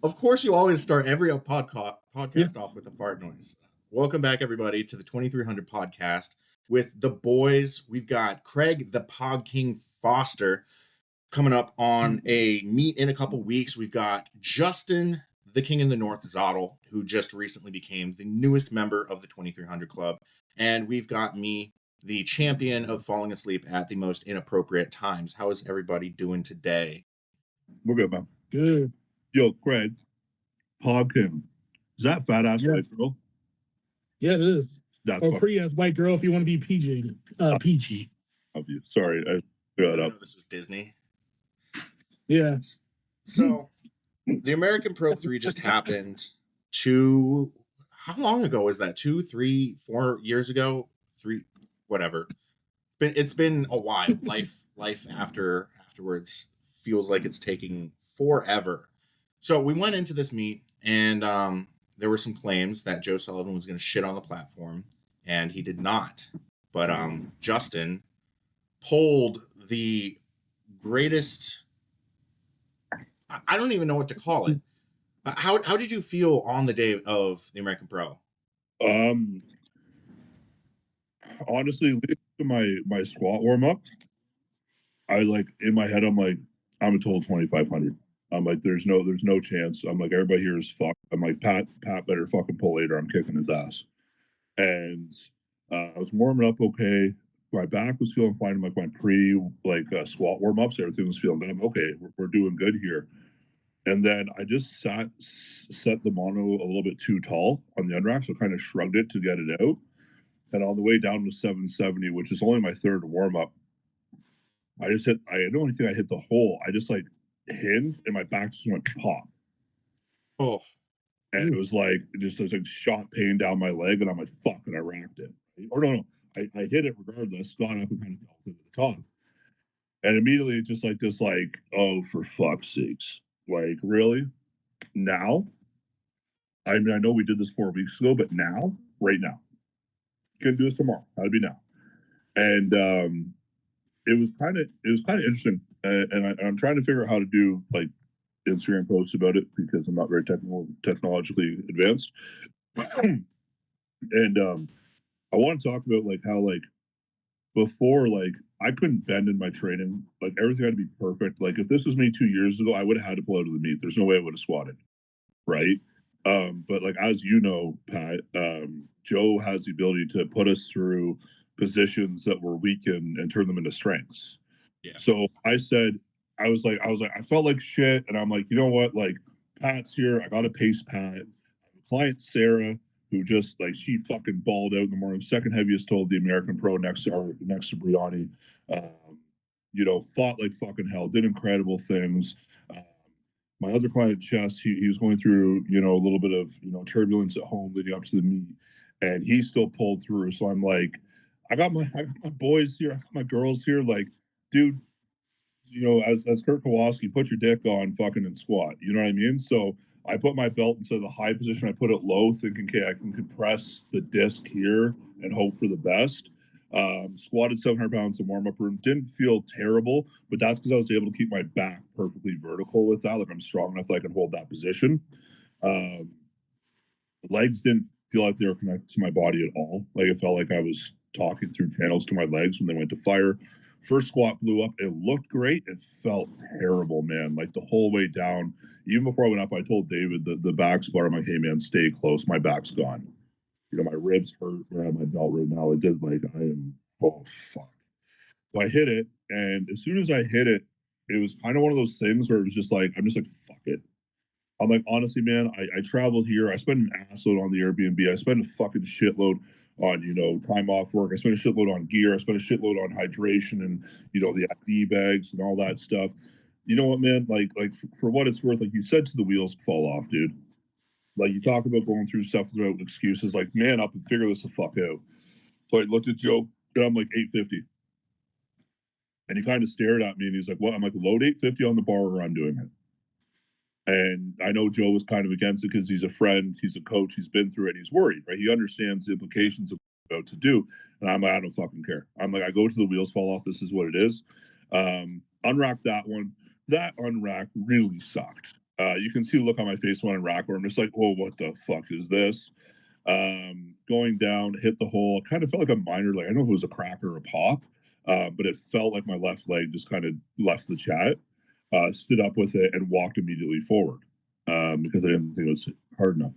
Of course, you always start every podcast Yeah. off with a fart noise. Welcome back, everybody, to the 2300 podcast with the boys. We've got Craig, the Pod King Foster, coming up on a meet in a couple weeks. We've got Justin, the King in the North, Zottl, who just recently became the newest member of the 2300 Club. And we've got me, the champion of falling asleep at the most inappropriate times. How is everybody doing today? We're good, man. Good. Yo, Craig, Pogkin. Is that fat ass Yes. white girl? Yeah, it is. That's Or pretty ass white girl if you want to be PG. PG. of you. Sorry, I screwed that up. This was Disney. Yeah. So, the American Pro 3 just happened how long ago was that? 2, 3, 4 years ago? 3, whatever. It's been a while. Life afterwards feels like it's taking forever. So we went into this meet, and there were some claims that Joe Sullivan was going to shit on the platform, and he did not. But Justin pulled the greatest. I don't even know what to call it. How did you feel on the day of the American Pro? Honestly, leading to my squat warm up, I in my head, I'm like, I'm a total 2,500. I'm like, there's no chance. I'm like, everybody here is fucked. I'm like, Pat better fucking pull later. I'm kicking his ass. And I was warming up okay. My back was feeling fine. Like my squat warm ups, everything was feeling good. I'm okay. We're doing good here. And then I just set the mono a little bit too tall on the unrack, so kind of shrugged it to get it out. And on the way down to 770, which is only my third warm up, I don't even think I hit the hole. I just hinged and my back just went pop. Oh. And it was like shot pain down my leg, and I'm like, fuck, and I racked it. Or no, I hit it regardless, got up and kind of fell to the top. And immediately just this, oh, for fuck's sakes. Like, really? Now? I mean, I know we did this 4 weeks ago, but now? Right now. Can do this tomorrow. How'd it be now? And it was kind of interesting. And I'm trying to figure out how to do Instagram posts about it because I'm not very technologically advanced. And I want to talk about how before I couldn't bend in my training. Everything had to be perfect. If this was me 2 years ago, I would have had to pull out of the meet. There's no way I would have squatted, right? But as you know, Pat, Joe has the ability to put us through positions that were weak and turn them into strengths. Yeah. So I felt like shit, and I'm like, you know what? Pat's here. I got to pace Pat. Client Sarah, who just she fucking balled out in the morning, second heaviest total of the American Pro next to Briani. Fought like fucking hell, did incredible things. My other client, Chess, he was going through, a little bit of, turbulence at home leading up to the meet, and he still pulled through. So I'm like, I got my boys here, I got my girls here. Dude, as Kurt Kowalski, put your dick on fucking and squat. You know what I mean? So I put my belt into the high position. I put it low, thinking, okay, I can compress the disc here and hope for the best. Squatted 700 pounds in warm-up room. Didn't feel terrible, but that's because I was able to keep my back perfectly vertical with that. I'm strong enough that I can hold that position. Legs didn't feel like they were connected to my body at all. It felt like I was talking through channels to my legs when they went to fire. First squat blew up. It looked great. It felt terrible, man. The whole way down. Even before I went up, I told David the back squat. I'm like, hey, man, stay close. My back's gone. My ribs hurt where I have my belt right now. It did I am, oh, fuck. So I hit it, and as soon as I hit it, it was kind of one of those things where it was just I'm just fuck it. I'm like, honestly, man, I traveled here. I spent an assload on the Airbnb. I spent a fucking shitload on, time off work. I spent a shitload on gear. I spent a shitload on hydration and, the IV bags and all that stuff. You know what, man? For what it's worth, you said to the wheels fall off, dude. You talk about going through stuff without excuses. Man up and figure this the fuck out. So I looked at Joe, and I'm like, 850. And he kind of stared at me, and he's like, what? I'm like, load 850 on the bar or I'm doing it. And I know Joe was kind of against it because he's a friend, he's a coach, he's been through it, he's worried, right? He understands the implications of what he's about to do. And I'm like, I don't fucking care. I'm like, I go to the wheels fall off. This is what it is. Unrack that one. That unrack really sucked. You can see the look on my face when I rack where I'm just like, oh, what the fuck is this? Going down, hit the hole. Kind of felt like a minor, like I don't know if it was a crack or a pop, but it felt like my left leg just kind of left the chat. Stood up with it and walked immediately forward because I didn't think it was hard enough.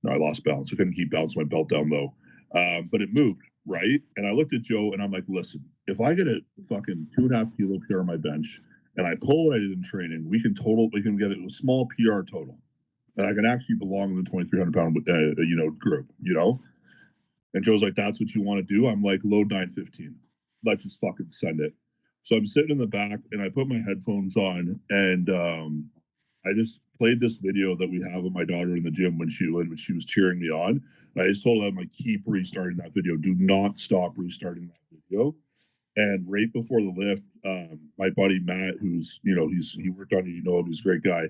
No, I lost balance. I couldn't keep balancing my belt down low, but it moved right. And I looked at Joe and I'm like, listen, if I get a fucking 2.5 kilo PR on my bench and I pull what I did in training, we can get a small PR total. And I can actually belong in the 2,300 pound, group, And Joe's like, that's what you want to do? I'm like, load 915. Let's just fucking send it. So I'm sitting in the back and I put my headphones on and I just played this video that we have of my daughter in the gym when she was cheering me on. And I just told her, I'm like, keep restarting that video. Do not stop restarting that video. And right before the lift, my buddy Matt, who's he worked on it, he's a great guy.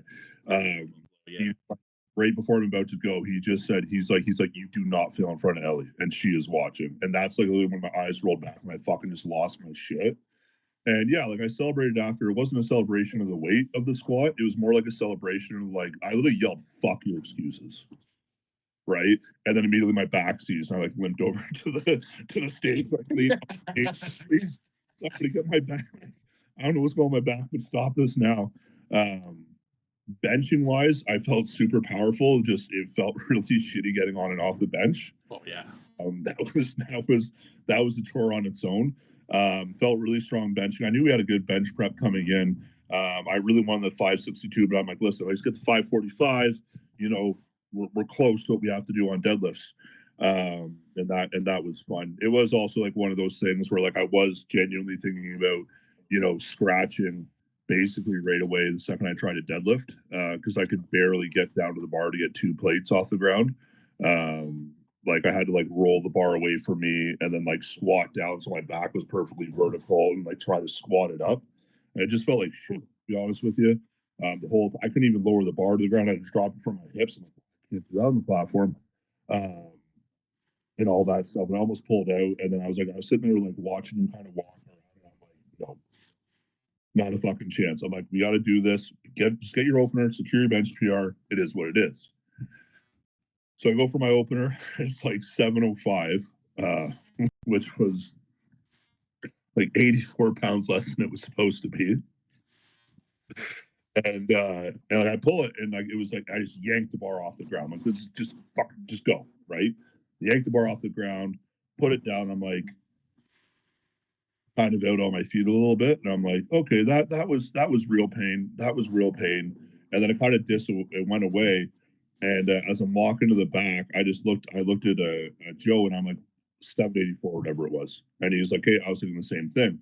Right before I'm about to go, he just said he's like you do not feel in front of Ellie, and she is watching, and that's like literally when my eyes rolled back and I fucking just lost my shit. And yeah, like I celebrated after. It wasn't a celebration of the weight of the squat; it was more like a celebration of like I literally yelled "fuck your excuses," right? And then immediately my back seized, and I like limped over to the stage. Like, please, somebody get my back. I don't know what's going on my back, but stop this now. Benching wise, I felt super powerful. Just it felt really shitty getting on and off the bench. Oh yeah. That was a chore on its own. Felt really strong benching. I knew we had a good bench prep coming in. I really wanted the 562, but I'm like, listen, let's get the 545. We're close to what we have to do on deadlifts. And that was fun. It was also like one of those things where like I was genuinely thinking about, scratching basically right away the second I tried to deadlift because I could barely get down to the bar to get 2 plates off the ground. Like I had to like roll the bar away from me and then like squat down so my back was perfectly vertical and like try to squat it up. And it just felt like shit, to be honest with you. I couldn't even lower the bar to the ground. I just dropped it from my hips. I'm like, I can't do that on the platform. And all that stuff. And I almost pulled out. And then I was sitting there like watching you kind of walk around. And I'm like, not a fucking chance. I'm like, we got to do this. Just get your opener, secure your bench PR. It is what it is. So I go for my opener. It's like 705, which was like 84 pounds less than it was supposed to be. And I pull it, and like it was like I just yanked the bar off the ground. Like let's just go, right? Yanked the bar off the ground, put it down. I'm like kind of out on my feet a little bit, and I'm like, okay, that was real pain. That was real pain. And then it kind of it went away. And as I'm walking to the back, I looked at Joe, and I'm like 784, whatever it was, and he's like, hey, I was thinking the same thing.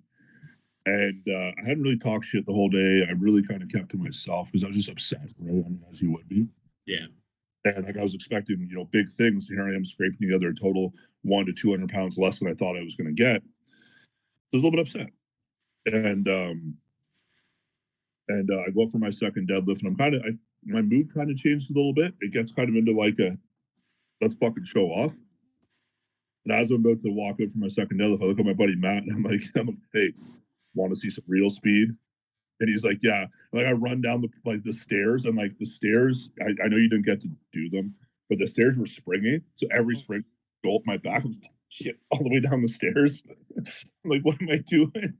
And I hadn't really talked shit the whole day. I really kind of kept to myself because I was just upset, right? I mean, as you would be. Yeah. And like I was expecting, big things. Here I am scraping together a total 100 to 200 pounds less than I thought I was going to get. I was a little bit upset. And I go up for my second deadlift, and my mood kind of changed a little bit. It gets kind of into like a let's fucking show off. And as I'm about to walk up for my second deadlift, I look at my buddy Matt, and I'm like, hey, want to see some real speed? And he's like, yeah. Like I run down the stairs, and like the stairs, I know you didn't get to do them, but the stairs were springy. So every spring go up my back, I'm like, shit, all the way down the stairs. I'm like, what am I doing?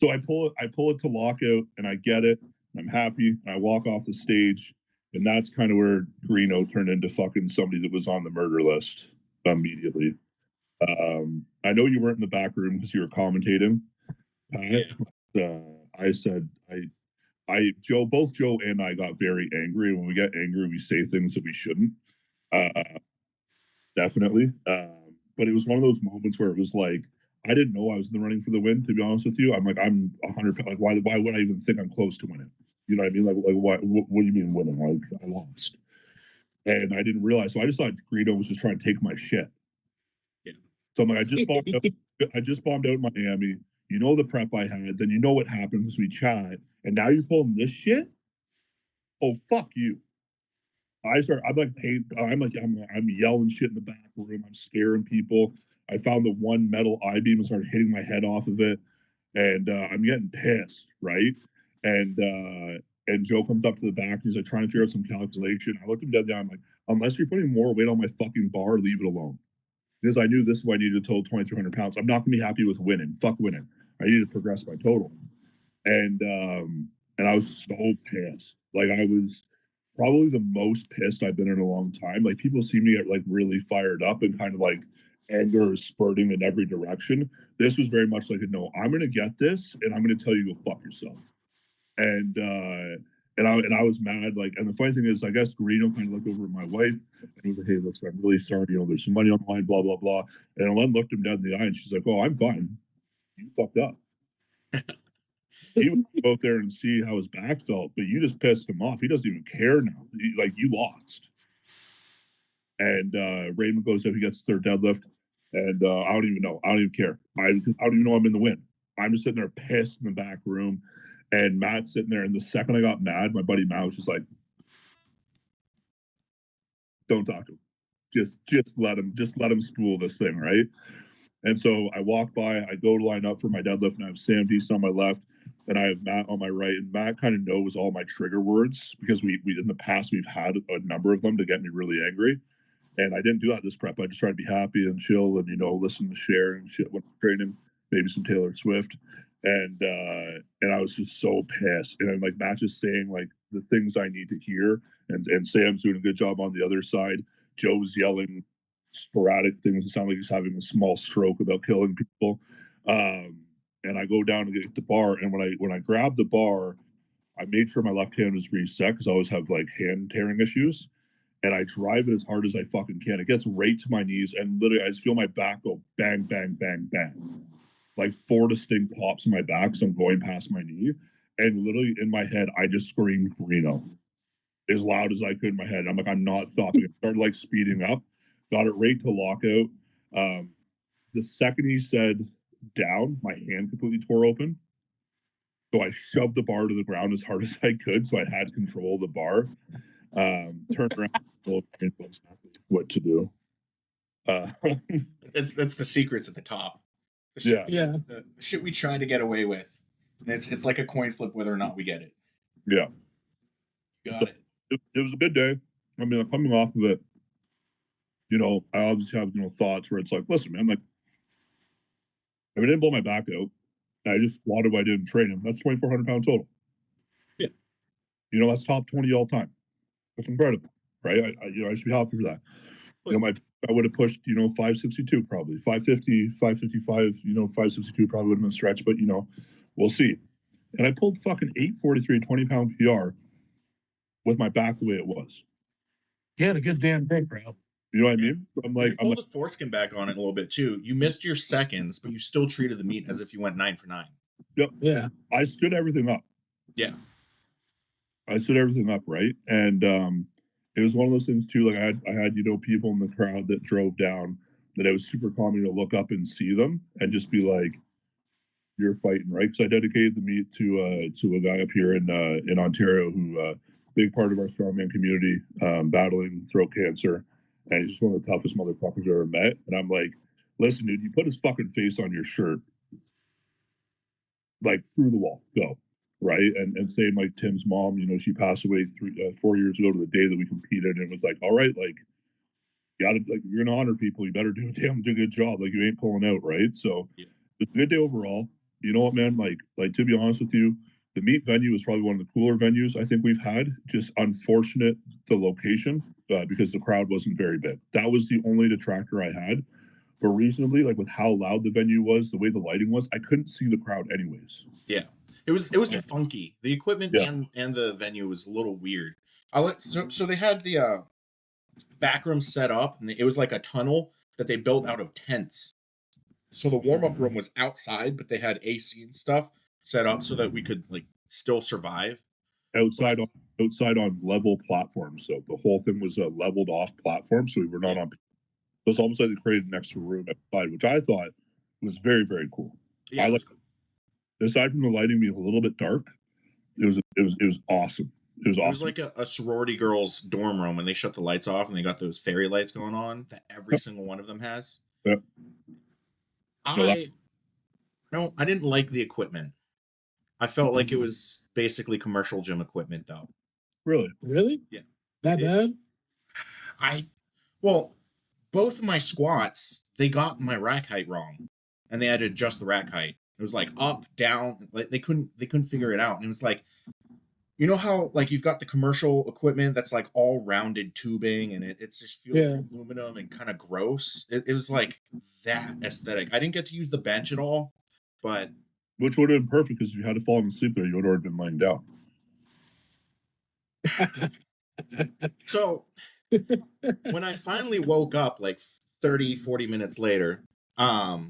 So I pull it to lockout, and I get it. And I'm happy. And I walk off the stage, and that's kind of where Greeno turned into fucking somebody that was on the murder list immediately. I know you weren't in the back room because you were commentating, Pat. Yeah. I said both Joe and I got very angry. When we get angry, we say things that we shouldn't. Definitely. But it was one of those moments where it was like I didn't know I was in the running for the win. To be honest with you, I'm like I'm 100. Like why would I even think I'm close to winning? You know what I mean? Like what do you mean winning? Like I lost, and I didn't realize. So I just thought Greeno was just trying to take my shit. Yeah. So I'm like I just bombed out in Miami. You know the prep I had, then you know what happens. We chat, and now you're pulling this shit. Oh fuck you! I'm yelling shit in the back room. I'm scaring people. I found the one metal I-beam and started hitting my head off of it, and I'm getting pissed, right? And and Joe comes up to the back and he's like trying to figure out some calculation. I looked him dead down. I'm like, unless you're putting more weight on my fucking bar, leave it alone. Because I knew this is what I needed to total 2,300 pounds. I'm not gonna be happy with winning. Fuck winning. I need to progress my total. And I was so pissed. Like I was probably the most pissed I've been in a long time. Like people see me get like really fired up and kind of like anger is spurting in every direction. This was very much like a no, I'm gonna get this and I'm gonna tell you go fuck yourself. And I was mad. Like, and the funny thing is, I guess Guarino kind of looked over at my wife and was like, "Hey, listen, I'm really sorry. You know, there's some money on the line, blah blah blah." And Len looked him dead in the eye, and she's like, "Oh, I'm fine. You fucked up." He would go out there and see how his back felt, but you just pissed him off. He doesn't even care now. Like you lost. And Raymond goes up, he gets third deadlift, and I don't even know. I don't even care. I don't even know I'm in the win. I'm just sitting there pissed in the back room, and Matt's sitting there. And the second I got mad, my buddy Matt was just like, "Don't talk to him. Just let him spool this thing, right?" And so I walk by, I go to line up for my deadlift, and I have Sam Deast on my left, and I have Matt on my right. And Matt kind of knows all my trigger words because we in the past we've had a number of them to get me really angry. And I didn't do that this prep. I just tried to be happy and chill and, you know, listen to Cher and shit when I'm training, maybe some Taylor Swift. And I was just so pissed. And I'm like, Matt just saying like the things I need to hear. And Sam's doing a good job on the other side. Joe's yelling sporadic things. It sounds like he's having a small stroke about killing people. And I go down to get the bar. And when I grab the bar, I made sure my left hand was reset because I always have like hand tearing issues. And I drive it as hard as I fucking can. It gets right to my knees, and literally I just feel my back go bang, bang, bang, bang. Like 4 distinct pops in my back, so I'm going past my knee. And literally in my head, I just screamed Reno as loud as I could in my head. I'm like, I'm not stopping. I started like speeding up, got it right to lockout. The second he said down, my hand completely tore open. So I shoved the bar to the ground as hard as I could, so I had control of the bar. Turned around, what to do. That's the secrets at the top. Yeah. The shit we try to get away with. And it's like a coin flip whether or not we get it. Yeah. Got it. It was a good day. I mean, coming off of it, you know, I obviously have, you know, thoughts where it's like, listen, man, like, if I didn't blow my back out, and I just squatted what I did in training, that's 2,400 pound total. Yeah. You know, that's top 20 all time. That's incredible, right? I should be happy for that. You know, I would have pushed, you know, 562 probably, 550, 555, you know, 562 probably would have been a stretch, but, you know, we'll see. And I pulled fucking 843, 20-pound PR with my back the way it was. You had a good damn day, bro. You know what I mean? I'm like, you pulled the foreskin back on it a little bit too. You missed your seconds, but you still treated the meet as if you went 9 for 9. Yep. Yeah. I stood everything up. Yeah. I stood everything up, right? And it was one of those things too. Like I had, you know, people in the crowd that drove down that it was super common to look up and see them and just be like, "You're fighting, right?" Because I dedicated the meet to a guy up here in Ontario who big part of our strongman community, battling throat cancer, and he's just one of the toughest motherfuckers I've ever met. And I'm like, listen, dude, you put his fucking face on your shirt, like through the wall, go. Right. And same like Tim's mom, you know, she passed away 4 years ago to the day that we competed. And it was like, all right, like, you gotta, like, you're gonna honor people. You better do a damn good job. Like, you ain't pulling out. Right. So it's a good day overall. You know what, man? Like to be honest with you, the meet venue is probably one of the cooler venues I think we've had. Just unfortunate the location because the crowd wasn't very big. That was the only detractor I had. But reasonably, like with how loud the venue was, the way the lighting was, I couldn't see the crowd anyways. Yeah. It was funky. The equipment and the venue was a little weird. So they had the back room set up, and it was like a tunnel that they built out of tents. So the warm-up room was outside, but they had AC and stuff set up so that we could like still survive. Outside on level platforms. So the whole thing was a leveled off platform, so we were not on. So it's almost like they created an extra room outside, which I thought was very, very cool. Yeah, I like. Aside from the lighting being a little bit dark, it was awesome. It was awesome. It was like a sorority girls' dorm room when they shut the lights off and they got those fairy lights going on that every single one of them has. Yep. I didn't like the equipment. I felt like it was basically commercial gym equipment, though. Really? Really? Yeah. That bad? Well, both of my squats, they got my rack height wrong, and they had to adjust the rack height. It was like up, down, like they couldn't figure it out, and it was like, you know how like you've got the commercial equipment that's like all rounded tubing, and it just feels aluminum and kind of gross. It was like that aesthetic. I didn't get to use the bench at all, but Which would have been perfect because if you had to fall asleep there, you would have already been lying down. So when I finally woke up like 30, 40 minutes later, I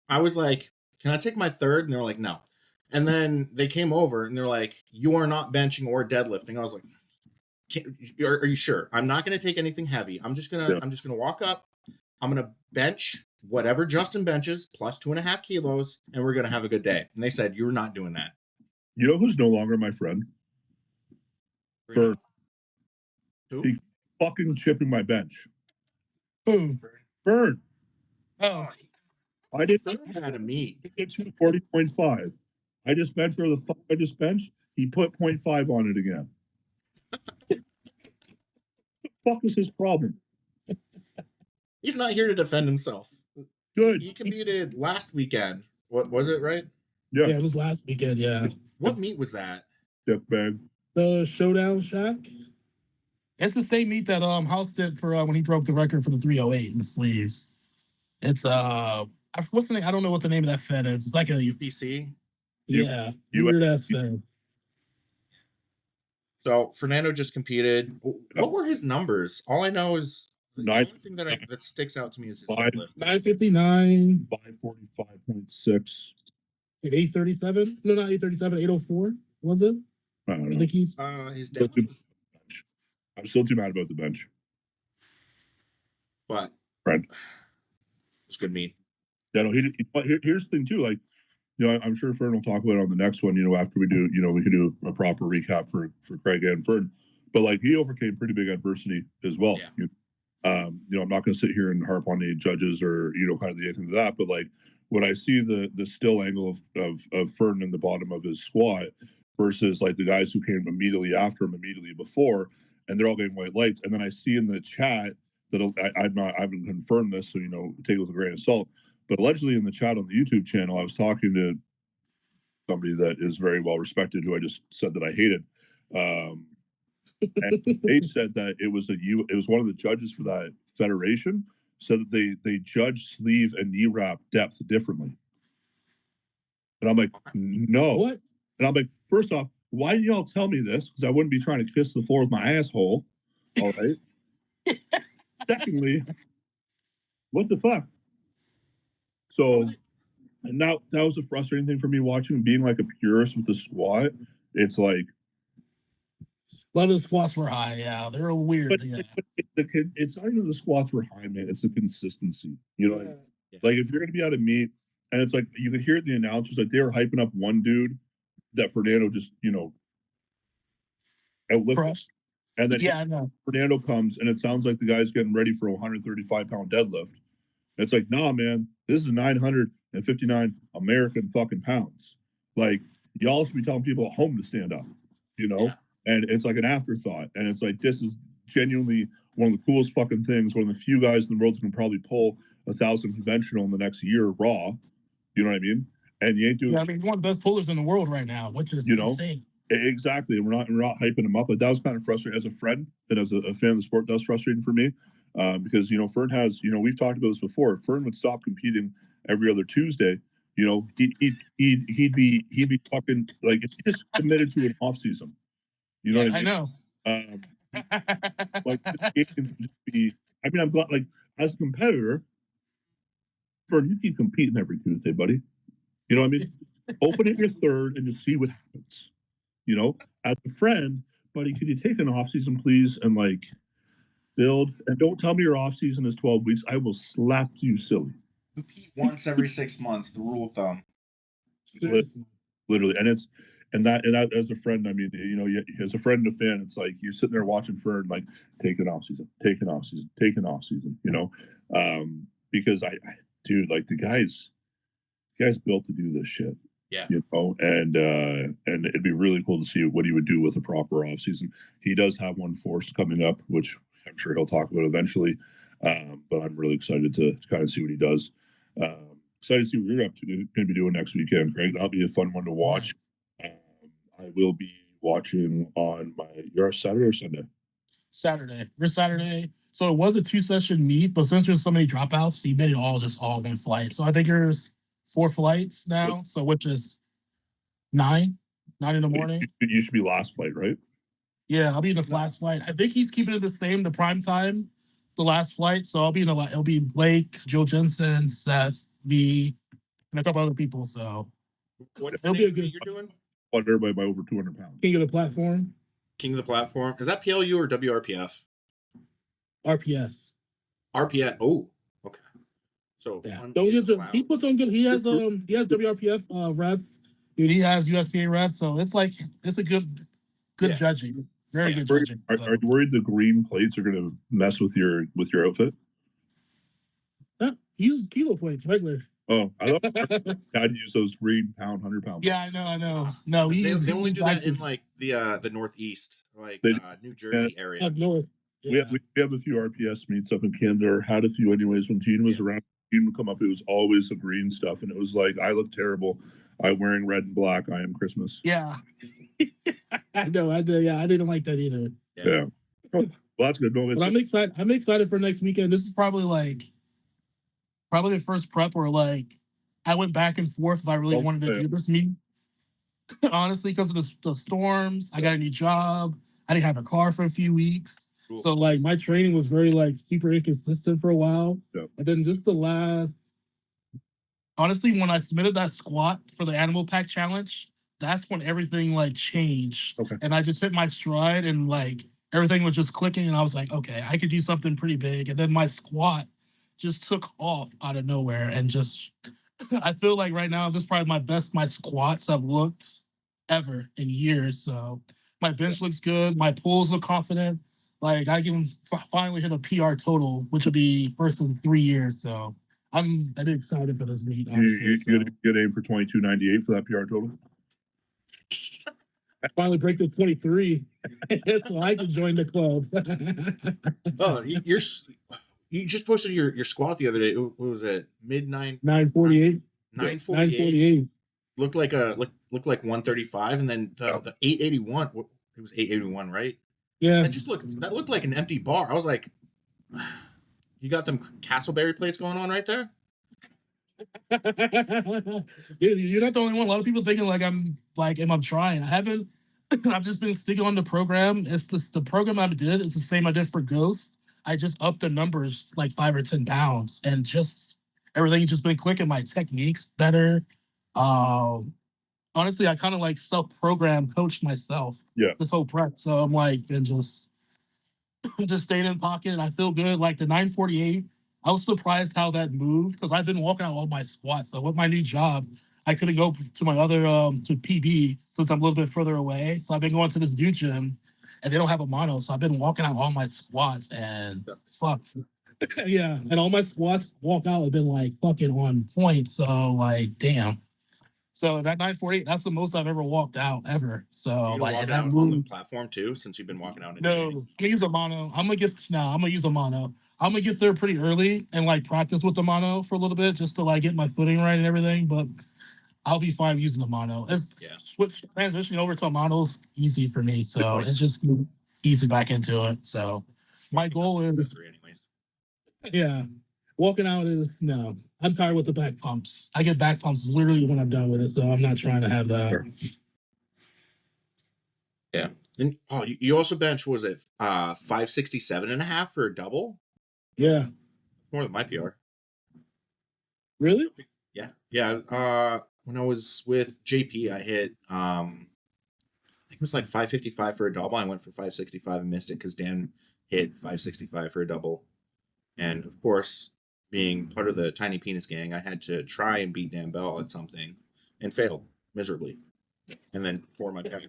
was like, can I take my third? And they're like, no. And then they came over and they're like, you are not benching or deadlifting. I was like, are you sure? I'm not going to take anything heavy. I'm just going to walk up. I'm going to bench whatever Justin benches plus 2.5 kilos, and we're going to have a good day. And they said, you're not doing that. You know who's no longer my friend? Fern. Who? He fucking chipping my bench. Who? Fern. Oh, I did out of me. He did 240.5. I just benched for the fuck I just benched. He put 0.5 on it again. What the fuck is his problem? He's not here to defend himself. Good. He competed last weekend. What was it, right? Yeah. Yeah, it was last weekend. Yeah. What meet was that? Dick bag. The Showdown Shack. It's the same meet that House did for when he broke the record for the 308 in the sleeves. It's what's the name? I don't know what the name of that fed is. It's like a UPC. Yeah, weird ass fed. So Fernando just competed. What were his numbers? All I know is the only thing that sticks out to me is his deadlift. 959, 545.6, 837. No, not 837. 804. Was it? I don't know. I think he's his deadlift was, I'm still too mad about the bench. but right. It's good meat. Yeah, no, here's the thing too. Like, you know, I'm sure Fern will talk about it on the next one. You know, after we do, you know, we can do a proper recap for Craig and Fern. But like, he overcame pretty big adversity as well. Yeah. You know, I'm not going to sit here and harp on the judges or kind of the anything of that. But like, when I see the still angle of Fern in the bottom of his squat versus like the guys who came immediately after him, immediately before, and they're all getting white lights, and then I see in the chat that I haven't confirmed this, so take it with a grain of salt. But allegedly in the chat on the YouTube channel, I was talking to somebody that is very well respected, who I just said that I hated, and they said that it was one of the judges for that federation said that they judge sleeve and knee wrap depth differently. And I'm like, no. What? And I'm like, first off, why didn't y'all tell me this? Because I wouldn't be trying to kiss the floor with my asshole. All right. Secondly, what the fuck? So, and that was a frustrating thing for me watching, being like a purist with the squat. It's like, a lot of the squats were high. Yeah, they're weird. But, yeah. It's not even the squats were high, man. It's the consistency. You know, Yeah. like if you're going to be out of meet, and it's like you could hear the announcers like they were hyping up one dude that Fernando just outlifted. And then I know. Fernando comes, and it sounds like the guy's getting ready for a 135-pound deadlift. It's like, nah, man, this is 959 American fucking pounds. Like, y'all should be telling people at home to stand up, Yeah. And it's like an afterthought. And it's like, this is genuinely one of the coolest fucking things. One of the few guys in the world who can probably pull 1,000 conventional in the next year raw. You know what I mean? And you ain't doing. Yeah, I mean, he's one of the best pullers in the world right now, which is insane. Exactly. We're not hyping him up, but that was kind of frustrating as a friend and as a fan of the sport. That was frustrating for me because Fern has we've talked about this before. If Fern would stop competing every other Tuesday, he'd be fucking like if he just committed to an off season. You know what I mean? I know. Like it can just be. I mean, I'm glad. Like as a competitor, Fern, you keep competing every Tuesday, buddy. You know what I mean? Open it your third and just see what happens. As a friend, buddy, could you take an off season, please, and like build? And don't tell me your off season is 12 weeks. I will slap you silly. Compete once every 6 months. The rule of thumb. Literally, and that as a friend, I mean, as a friend and a fan, it's like you're sitting there watching Fern like take an off season, because dude, like the guy's built to do this shit. Yeah. And it'd be really cool to see what he would do with a proper off season. He does have one forced coming up, which I'm sure he'll talk about eventually. But I'm really excited to kind of see what he does. Excited to see what you're up to, going to be doing next weekend, Craig. That'll be a fun one to watch. I will be watching on your Saturday or Sunday? Saturday. We're Saturday. So it was a 2-session meet, but since there's so many dropouts, he made it all one flight. So I think there's 4 flights now. So which is 9 in the morning. You should be last flight, right? Yeah, I'll be in the last flight. I think he's keeping it the same, the prime time, the last flight. So I'll be it'll be Blake, Joe Jensen, Seth, me, and a couple other people. So it'll be a good you're doing? What, everybody by over 200 pounds. King of the platform. King of the platform. Is that PLU or WRPF? RPS. RPS. Oh, okay. So yeah, he puts on good. He has WRPF refs. Dude, he has USPA refs. So it's a good judging. Very good judging. Are you worried the green plates are going to mess with your outfit? Use kilo plates regular. Oh, I thought I'd use those green 100-pound. Yeah, I know. No, they only do that in like the Northeast, like New Jersey area. Up north. Yeah. We have a few RPS meets up in Canada, or had a few anyways. When Gene was around, Gene would come up. It was always the green stuff, and it was like, I look terrible. I'm wearing red and black. I am Christmas. Yeah. I know. Yeah, I didn't like that either. Yeah. Well, that's good. No, but I'm excited for next weekend. This is probably the first prep where I went back and forth if I really wanted to do this meet. Honestly, because of the storms, I got a new job. I didn't have a car for a few weeks. Cool. So my training was very super inconsistent for a while. Yeah. And then just honestly, when I submitted that squat for the Animal Pack Challenge, that's when everything changed. Okay. And I just hit my stride and everything was just clicking and I was like, okay, I could do something pretty big. And then my squat just took off out of nowhere and just I feel like right now this is probably my squats have looked ever in years. So my bench looks good, my pulls look confident. I can finally hit a PR total, which will be first in 3 years. So I'm excited for this meet. You get aim for 22.98 for that PR total. Finally break the 23, so I can join the club. Oh, you just posted your squat the other day. What was it? 948. 948. Looked like 135, and then the 881. It was 881, right? Yeah. That looked like an empty bar. I was like, you got them Castleberry plates going on right there? You're not the only one. A lot of people thinking I'm trying. I haven't. I've just been sticking on the program. It's just the program I did. It's the same I did for Ghost. I just upped the numbers 5 or 10 pounds, and just everything just been clicking. My technique's better. Honestly, I kind of self-program coached myself. Yeah. This whole prep, so I'm and just staying in pocket. And I feel good. The 948. I was surprised how that moved because I've been walking out all my squats. So with my new job, I couldn't go to my other to PB since I'm a little bit further away. So I've been going to this new gym, and they don't have a mono. So I've been walking out all my squats and fuck. Yeah, and all my squats walk out have been fucking on point. So damn. So that 948, that's the most I've ever walked out ever. So walk out on the platform too, since you've been walking out. No, I'm gonna use a mono. I'm gonna use a mono. I'm gonna get there pretty early and practice with the mono for a little bit just to get my footing right and everything. But I'll be fine using the mono. Transitioning over to a mono is easy for me, so it's just easy back into it. So my goal is, walking out is no. I'm tired with the back pumps. I get back pumps literally when I'm done with it, so I'm not trying to have that. Sure. Yeah. And you also bench, was it 567.5 for a double? Yeah. More than my PR. Really? Yeah. Yeah. When I was with JP, I hit I think it was 555 for a double. I went for 565 and missed it because Dan hit 565 for a double. And of course, being part of the Tiny Penis Gang, I had to try and beat Dan Bell at something and failed miserably. And then tore my pec.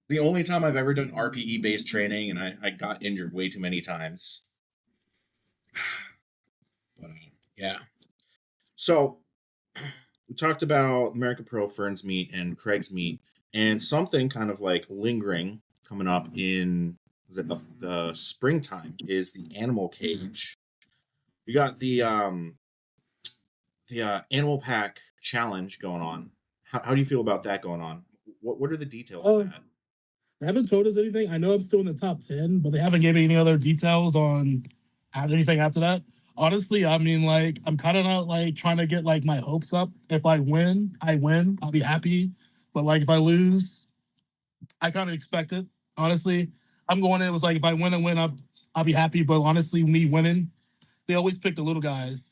The only time I've ever done RPE-based training, and I got injured way too many times. But, yeah. So, we talked about American Pro Fern's meet and Craig's meet, and something kind of like lingering coming up in the springtime is the animal cage. You got the animal pack challenge going on. How do you feel about that going on? What are the details of that? They haven't told us anything. I know I'm still in the top 10, but they haven't given me any other details on anything after that. Honestly, I mean, like, I'm kind of not like trying to get like my hopes up. If I win, I win. I'll be happy. But like, if I lose, I kind of expect it. Honestly, I'm going in. It was like, if I win and win, I'll be happy. But honestly, me winning, they always pick the little guys.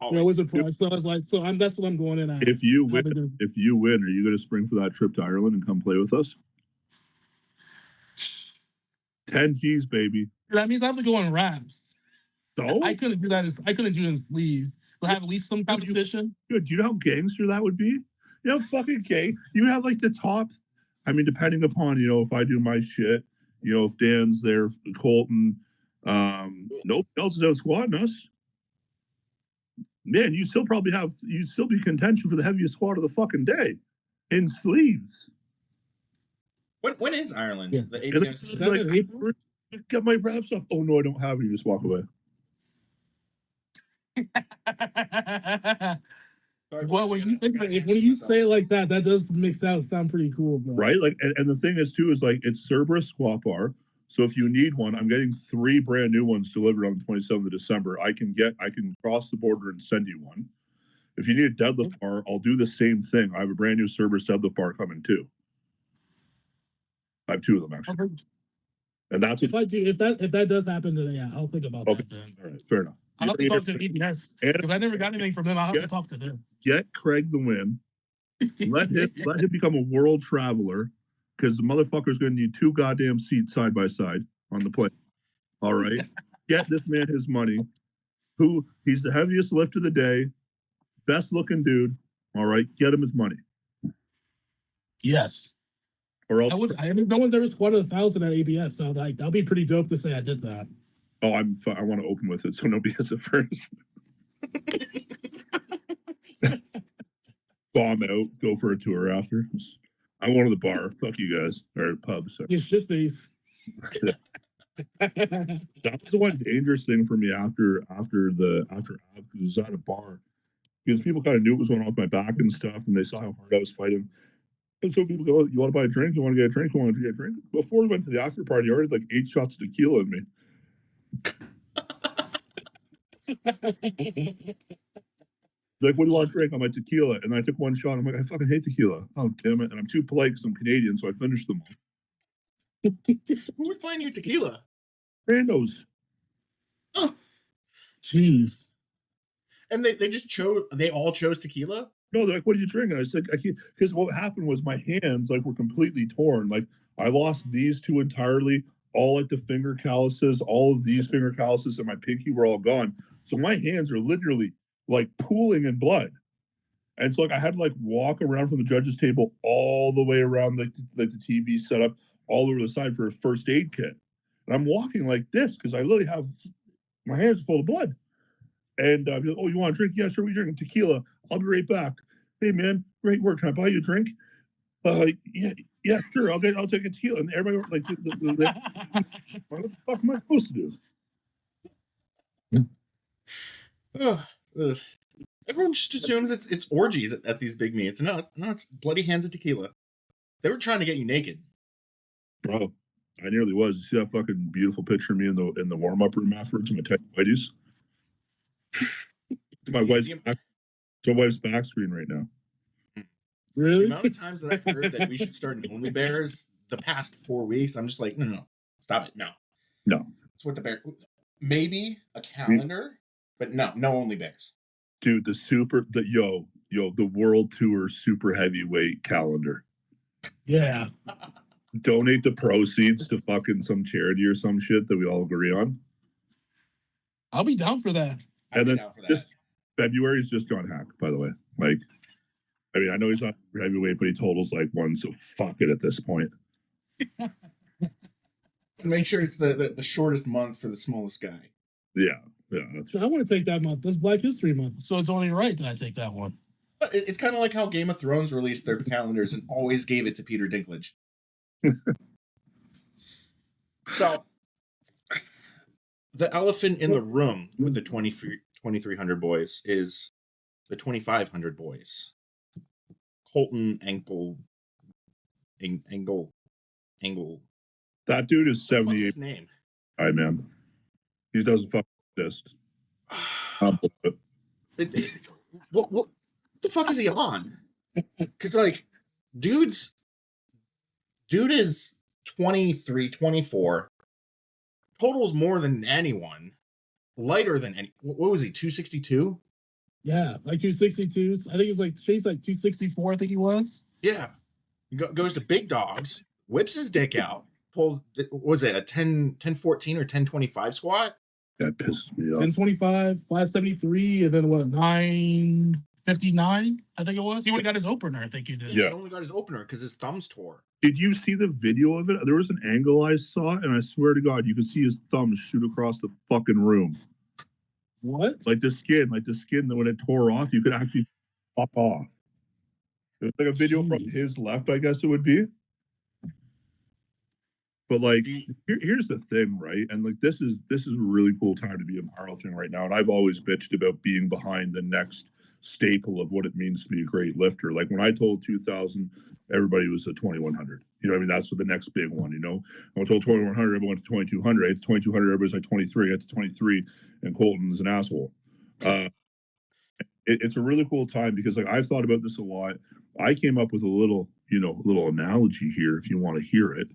They're always a prize. So I was like, that's what I'm going in at. If you win, are you going to spring for that trip to Ireland and come play with us? 10 G's, baby. That means I have to go in wraps. So I couldn't do that. I couldn't do it in sleeves. They'll have at least some competition. Dude, do you know how gangster that would be? You know, fucking gay. You have like the top. I mean, depending upon, if I do my shit, if Dan's there, Colton, nobody else is out squatting us. Man, you'd still be contention for the heaviest squat of the fucking day in sleeves. When is Ireland? Yeah. The ABS? Get my wraps off. Oh no, I don't have it. You just walk away. Well, when you say it like that, that does make sound pretty cool, bro. Right? Like, and the thing is too is like it's Cerberus squat bar. So if you need one, I'm getting 3 brand new ones delivered on the 27th of December. I can cross the border and send you one. If you need a deadlift bar, I'll do the same thing. I have a brand new Cerberus deadlift bar coming too. I have 2 of them actually. Okay. And that's if that does happen, then yeah, I'll think about that then. All right, fair enough. I'll have to talk to EBS because I never got anything from them. I'll have to talk to them. Get Craig the win. Let him become a world traveler because the motherfucker's going to need 2 goddamn seats side by side on the plane. All right. Get this man his money. He's the heaviest lift of the day, best looking dude. All right. Get him his money. Yes. Or else no one's ever squatted 1,000 at ABS, so like that'll be pretty dope to say I did that. Oh, I want to open with it, so nobody has it first. Bomb out, go for a tour after. I'm going to the bar. Fuck you guys. Or pub. Sorry. It's just these. That was the one dangerous thing for me after because it was at a bar. Because people kind of knew what was going on with my back and stuff, and they saw how hard I was fighting. And so people go, "You want to buy a drink? You want to get a drink? You want to get a drink?" Before we went to the after party, I already had like 8 shots of tequila in me. Like, what do you want to drink? I'm like, tequila. And I took 1 shot. I'm like, I fucking hate tequila. Oh, damn it. And I'm too polite because I'm Canadian, so I finished them all. Who was buying you tequila? Randos. Oh. Jeez. And they all chose tequila? No, they're like, what are you drinking? I said, I can't, because what happened was my hands like were completely torn. Like I lost these 2 entirely, all at the finger calluses, all of these finger calluses and my pinky were all gone. So my hands are literally like pooling in blood. And so like I had to like walk around from the judges table all the way around like the TV setup all over the side for a first aid kit. And I'm walking like this because I literally have my hands full of blood. And like, oh, you want a drink? Yeah, sure. We drinking tequila. I'll be right back. Hey man, great work. Can I buy you a drink? Yeah, sure. I'll take a tequila. And everybody like, what the fuck am I supposed to do? Everyone just assumes it's orgies at these big meets. No, it's bloody hands of tequila. They were trying to get you naked, bro. I nearly was. You see that fucking beautiful picture of me in the warm up room afterwards? My tight whiteys. My wife's back screen right now. Really? The amount of times that I've heard that we should start an Only Bears the past 4 weeks, I'm just like, no, stop it, no. That's what the bear. Maybe a calendar, but no Only Bears. Dude, the World Tour super heavyweight calendar. Yeah. Donate the proceeds to fucking some charity or some shit that we all agree on. I'll be down for that. And then this February's just gone hack, by the way. Like, I mean, I know he's not heavyweight, but he totals like 1, so fuck it at this point. Make sure it's the shortest month for the smallest guy. Yeah. I want to take that month. That's Black History Month, so it's only right that I take that one. It's kind of like how Game of Thrones released their calendars and always gave it to Peter Dinklage. So, the elephant in the room with the 2,300 boys is the 2,500 boys. Colton Angle. That dude is What's 78. his name? Hi, man. He doesn't fucking exist. What the fuck is he on? Because, like, dude is 23, 24. Totals more than anyone. Lighter than any. What was he, 262? Yeah, like 262. I think it was like Chase, like 264. I think he was. Yeah. Goes to big dogs, whips his dick out, pulls, what was it, a 1014 or 1025 squat? That pisses me off. 1025, 573, and then what, 959? I think it was. He only got his opener, I think he did. Yeah. He only got his opener because his thumbs tore. Did you see the video of it? There was an angle I saw, and I swear to God, you could see his thumbs shoot across the fucking room. What? Like the skin that when it tore off, you could actually pop off. It was like a video from his left, I guess it would be. But like, here's the thing, right? And like, this is a really cool time to be in powerlifting right now. And I've always bitched about being behind the next staple of what it means to be a great lifter. Like when I told 2,000, everybody was at 2,100. You know what I mean? That's what the next big one, you know? When I told 2,100, everyone went to 2,200. At 2,200, everybody's like 23. At 23, and Colton is an asshole. It's a really cool time because like I've thought about this a lot. I came up with a little analogy here if you want to hear it.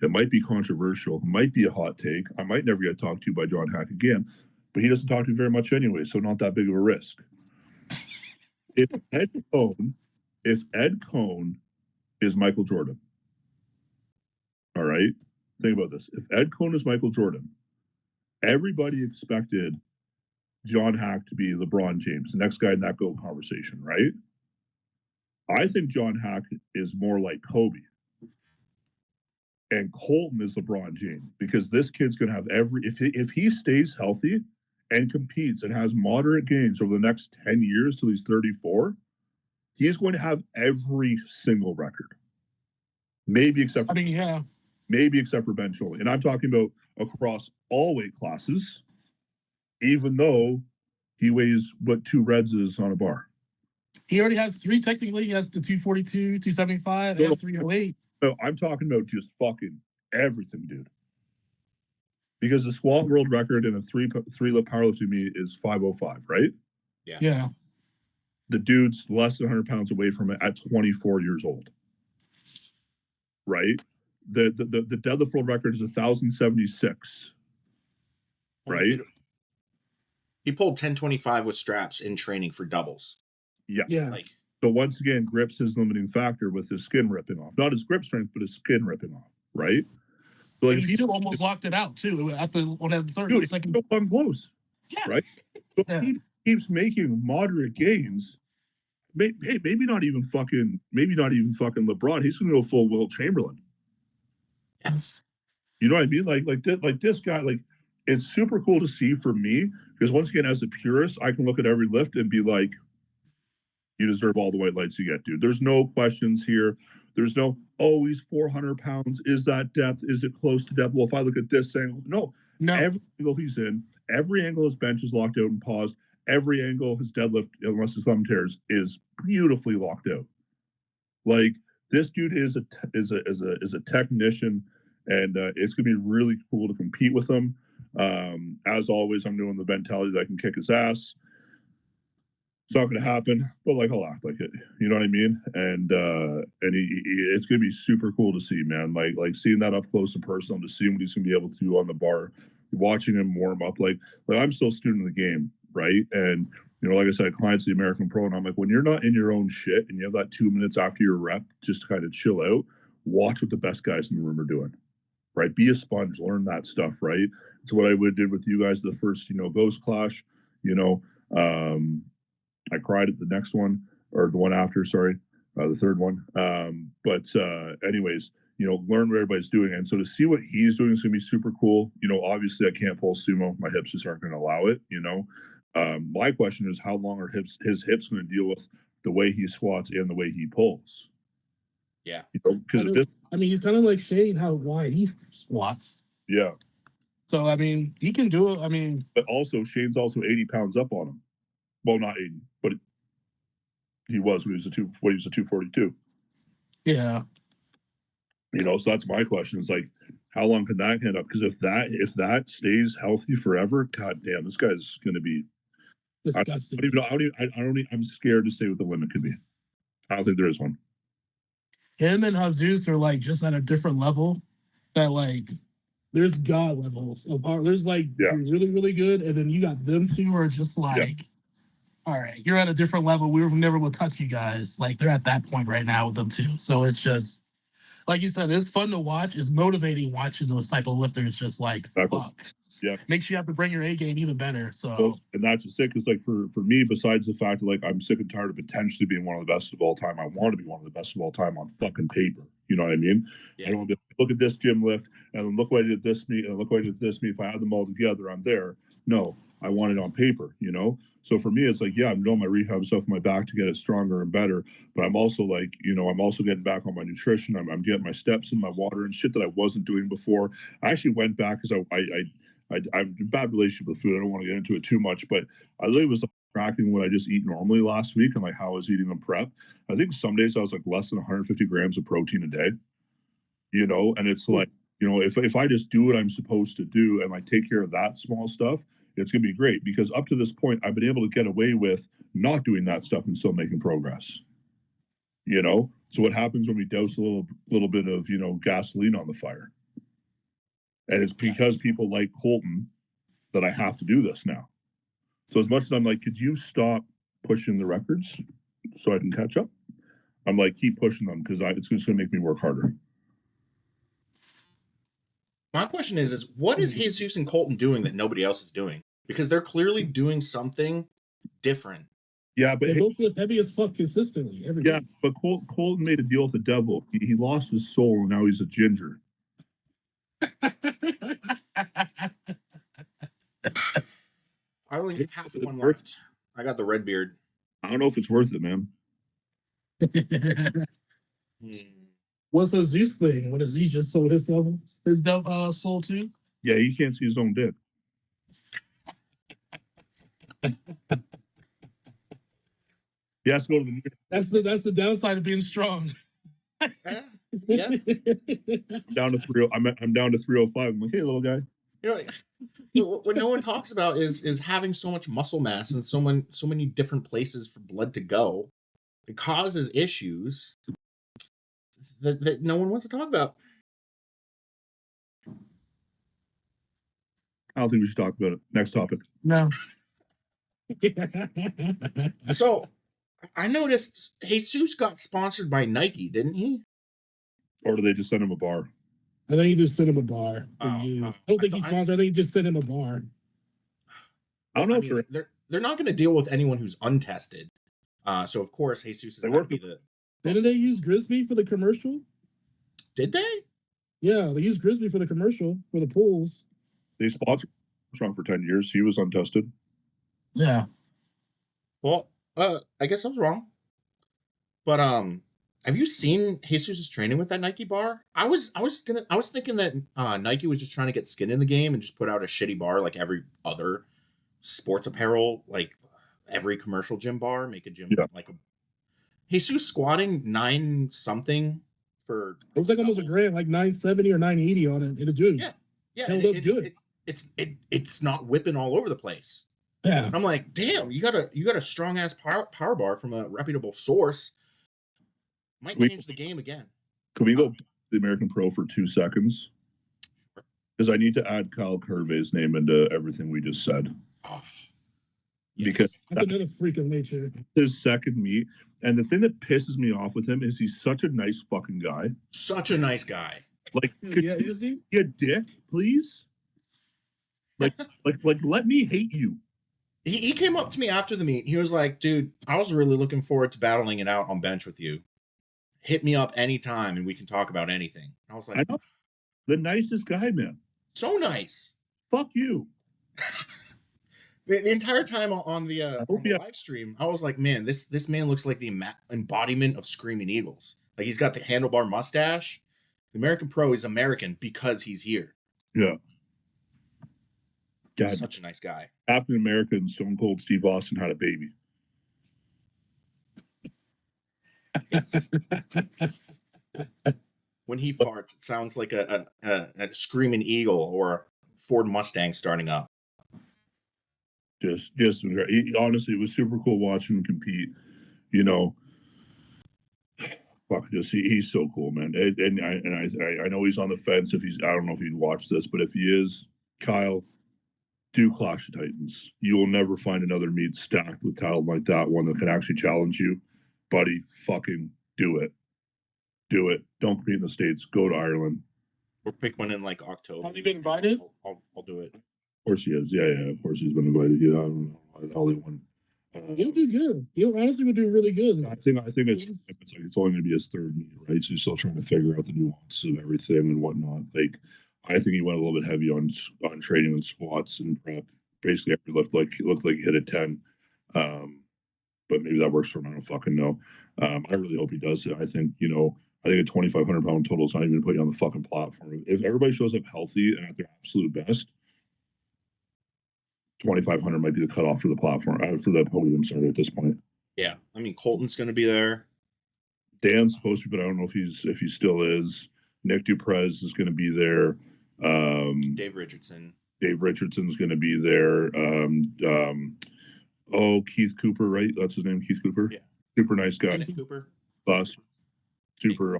It might be controversial. It might be a hot take. I might never get talked to by John Hack again, but he doesn't talk to me very much anyway, so not that big of a risk. If Ed Cohn is Michael Jordan, all right? Think about this. If Ed Cohn is Michael Jordan, everybody expected John Hack to be LeBron James, the next guy in that GOAT conversation, right? I think John Hack is more like Kobe. And Colton is LeBron James because this kid's going to have if he stays healthy and competes and has moderate gains over the next 10 years till he's 34, he's going to have every single record. Maybe except for Ben Sholey. And I'm talking about across all weight classes, even though he weighs what 2 Reds is on a bar. He already has 3 technically. He has the 242, 275, and 308. No, I'm talking about just fucking everything, dude. Because the squat world record in a three-lip powerlifting meet is 505, right? Yeah. The dude's less than 100 pounds away from it at 24 years old, right? The deadlift world record is 1,076, right? He pulled 1025 with straps in training for doubles. Yeah. Like, so once again, grip's his limiting factor with his skin ripping off. Not his grip strength, but his skin ripping off, right? So like he still almost locked it out too at the third. Dude, he's still one close, right? So he keeps making moderate gains. Maybe not even fucking LeBron. He's gonna go full Wilt Chamberlain. Yes. You know what I mean? Like this guy, like it's super cool to see for me because once again, as a purist, I can look at every lift and be like, you deserve all the white lights you get, dude. There's no questions here. There's no, oh, he's 400 pounds. Is that depth? Is it close to depth? Well, if I look at this angle, no. Every angle he's in, every angle his bench is locked out and paused. Every angle his deadlift, unless his thumb tears, is beautifully locked out. Like this dude is a technician, and it's gonna be really cool to compete with him. As always, I'm doing the mentality that I can kick his ass. It's not going to happen, but like I'll act like it. You know what I mean? And it's going to be super cool to see, man. Like seeing that up close and personal, to see what he's going to be able to do on the bar, watching him warm up. Like I'm still a student of the game, right? And you know, like I said, clients of the American Pro, and I'm like, when you're not in your own shit and you have that 2 minutes after your rep just to kind of chill out, watch what the best guys in the room are doing, right? Be a sponge, learn that stuff, right? It's what I did with you guys the first, Ghost Clash, I cried at the next one, or the one after, sorry, the third one. Anyways, learn what everybody's doing. And so to see what he's doing is going to be super cool. Obviously I can't pull sumo. My hips just aren't going to allow it, My question is how long are his hips going to deal with the way he squats and the way he pulls. Yeah. Because he's kind of like Shane, how wide he squats. Yeah. So, I mean, he can do it. I mean, but also Shane's also 80 pounds up on him. Well, not 80, but he was when he was a 242. Yeah. So that's my question. Is like, how long can that hand up? Because if that stays healthy forever, god damn, this guy's going to be. I'm scared to say what the limit could be. I don't think there is one. Him and Jesus are like just at a different level. That like, there's God levels of art. There's like really, really good, and then you got them two who are just like, all right, you're at a different level. We never will touch you guys. Like they're at that point right now with them too. So it's just like you said, it's fun to watch. It's motivating watching those type of lifters. Just like fuck. Yeah, makes you have to bring your A game even better. So and that's just it. Because like for me, besides the fact that like I'm sick and tired of potentially being one of the best of all time, I want to be one of the best of all time on fucking paper. You know what I mean? Yeah. I don't want to look at this gym lift and then look what I did this meet and look what I did this meet. If I add them all together, I'm there. No, I want it on paper. So for me, it's like, yeah, I'm doing my rehab stuff in my back to get it stronger and better. But I'm also like, I'm also getting back on my nutrition. I'm getting my steps in, my water and shit that I wasn't doing before. I actually went back because I'm in a bad relationship with food. I don't want to get into it too much, but I literally was tracking what I just eat normally last week and like how I was eating in prep. I think some days I was like less than 150 grams of protein a day, and it's like, if I just do what I'm supposed to do and like take care of that small stuff, it's going to be great because up to this point, I've been able to get away with not doing that stuff and still making progress. So what happens when we dose a little bit of, gasoline on the fire? And it's because people like Colton that I have to do this now. So as much as I'm like, could you stop pushing the records so I can catch up? I'm like, keep pushing them because it's just going to make me work harder. My question is what is Jesus and Colton doing that nobody else is doing? Because they're clearly doing something different. Yeah, but they both lift heavy as fuck consistently every day. But Colton made a deal with the devil. He lost his soul and now he's a ginger. I only get half of one left. I got the red beard. I don't know if it's worth it, man. What's the Zeus thing? What is he just sold his soul too? Yeah, he can't see his own dick. He has to go to the. That's the downside of being strong. Yeah. Down to 3. I'm down to 305. I'm like, hey, little guy. What no one talks about is having so much muscle mass and so many different places for blood to go. It causes issues that no one wants to talk about. I don't think we should talk about it. Next topic. No. So, I noticed Jesus got sponsored by Nike, didn't he? Or do they just send him a bar? I think he just sent him a bar. I don't think he's sponsored. I think he just sent him a bar. I don't know. They're not going to deal with anyone who's untested. So of course Jesus is going to be the. Didn't they use Grisby for the commercial? Did they? Yeah, they used Grisby for the commercial for the pools. They sponsored Armstrong for 10 years. He was untested. Yeah. Well, I guess I was wrong. But have you seen Jesus' training with that Nike bar? I was thinking that Nike was just trying to get skin in the game and just put out a shitty bar like every other sports apparel, like every commercial gym bar, make a gym like a Jesus squatting 9 something for. It was like almost a grand, like 970 or 980 on it. It'll do. Yeah, held up good. It's not whipping all over the place. Yeah, I'm like, damn, you got a strong ass power bar from a reputable source. Might change the game again. Can we go to the American Pro for 2 seconds? Because I need to add Kyle Curvey's name into everything we just said. Oh, yes. Because that's another freak of nature. His second meet. And the thing that pisses me off with him is he's such a nice fucking guy. Such a nice guy. Like, is he? Be a dick, please? Like, let me hate you. He came up to me after the meet. He was like, dude, I was really looking forward to battling it out on bench with you. Hit me up anytime and we can talk about anything. I was like, I know. The nicest guy, man. So nice. Fuck you. The entire time on the yeah. live stream, I was like, man, this man looks like the embodiment of Screaming Eagles. Like he's got the handlebar mustache. The American Pro is American because he's here. Yeah. God, Such a nice guy. Captain America and Stone Cold Steve Austin had a baby. When he farts, it sounds like a Screaming Eagle or a Ford Mustang starting up. Just honestly, it was super cool watching him compete. You know, fuck, he's so cool, man. I know he's on the fence. I don't know if he'd watch this, but if he is, Kyle, do Clash of Titans. You will never find another meet stacked with talent like that, one that can actually challenge you, buddy. Fucking do it. Do it. Don't compete in the States. Go to Ireland. Or pick one in like October. Have you been invited? I'll do it. Of course he is. Yeah. Of course he's been invited. Yeah, I don't know why the hell he won. He'll do good. He'll honestly would do really good. I think it's only going to be his third meet, right? So he's still trying to figure out the nuances of everything and whatnot. Like, I think he went a little bit heavy on training and squats and prep. Basically, every lift looked like he hit a 10. But maybe that works for him. I don't fucking know. I really hope he does it. I think a 2,500 pound total is not even going to put you on the fucking platform. If everybody shows up healthy and at their absolute best, 2,500 might be the cutoff for the platform, for the podium. Sorry, at this point. Yeah, I mean Colton's going to be there. Dan's supposed to be, but I don't know if he still is. Nick Duprez is going to be there. Dave Richardson. Dave Richardson's going to be there. Keith Cooper, right? That's his name, Keith Cooper. Yeah. Super nice guy. Keith Cooper. Bus. Super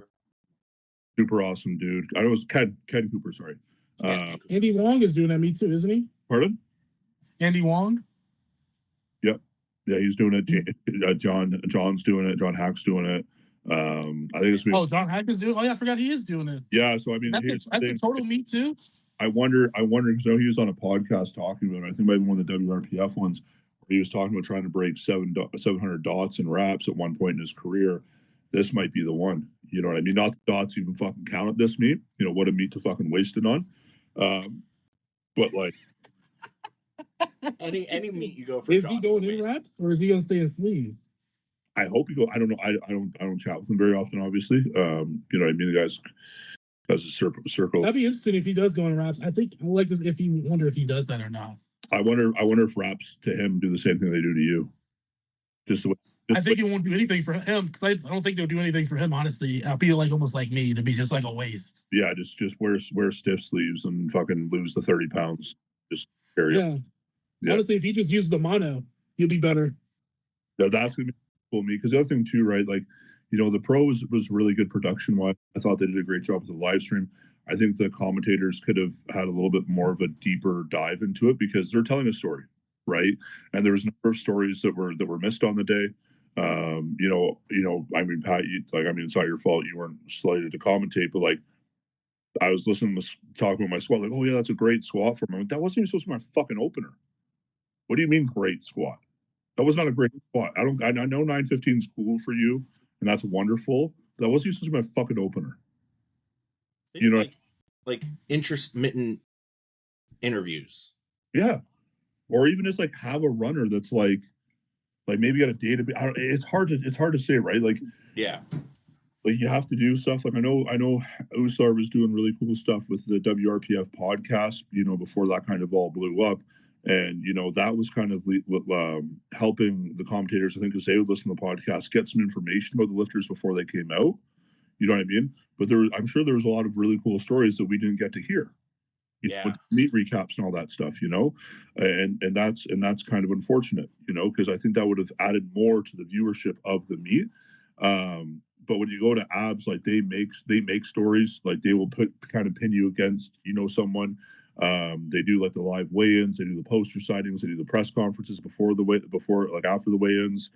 awesome dude. I know it was Ken Cooper. Sorry. Andy Wong is doing that meet too, isn't he? Pardon? Andy Wong. Yep. Yeah, he's doing it. John's doing it. John Hack's doing it. I think it's. John Hack is doing. Oh yeah, I forgot he is doing it. Yeah. So I mean, that's a total meet too. I wonder because he was on a podcast talking about it. I think maybe one of the WRPF ones where he was talking about trying to break 700 dots and wraps at one point in his career. This might be the one. You know what I mean? Not the dots even fucking count at this meet. You know, what a meet to fucking waste it on. But like any meet you go for. Is he going in wrap or is he gonna stay in sleeves? I hope he go. I don't know. I don't chat with him very often, obviously. You know what I mean? The guy's has a circle. That'd be interesting if he does go in wraps. I think I like this wonder if he does that or not. I wonder if wraps to him do the same thing they do to you. I think it won't do anything for him because I don't think they'll do anything for him. Honestly, I'll be like almost like me to be just like a waste. Yeah, just wear stiff sleeves and fucking lose the 30 pounds. Just carry it. Yeah. Honestly, if he just uses the mono, he'll be better. Yeah, that's gonna be cool me because the other thing too, right? Like, the pro was really good production wise. I thought they did a great job with the live stream. I think the commentators could have had a little bit more of a deeper dive into it because they're telling a story, right? And there was a number of stories that were missed on the day. I mean, Pat, it's not your fault. You weren't slated to commentate, but like, I was listening to talk about my squat, like, oh yeah, that's a great squat for me. That wasn't even supposed to be my fucking opener. What do you mean great squat? That was not a great squat. I know 915 is cool for you, and that's wonderful. But that wasn't even supposed to be my fucking opener. Like intermittent interviews. Yeah, or even just like have a runner that's like maybe got a data. It's hard to say, right? Like, yeah, like you have to do stuff. Like I know Usar was doing really cool stuff with the WRPF podcast, before that kind of all blew up. And, that was kind of helping the commentators, I think, because they would listen to the podcast, get some information about the lifters before they came out. You know what I mean? But I'm sure there was a lot of really cool stories that we didn't get to hear. With meet recaps and all that stuff, and that's kind of unfortunate, because I think that would have added more to the viewership of the meet. But when you go to abs, like they make stories, like they will kind of pin you against, someone. They do like the live weigh-ins, they do the poster sightings, they do the press conferences after the weigh-ins.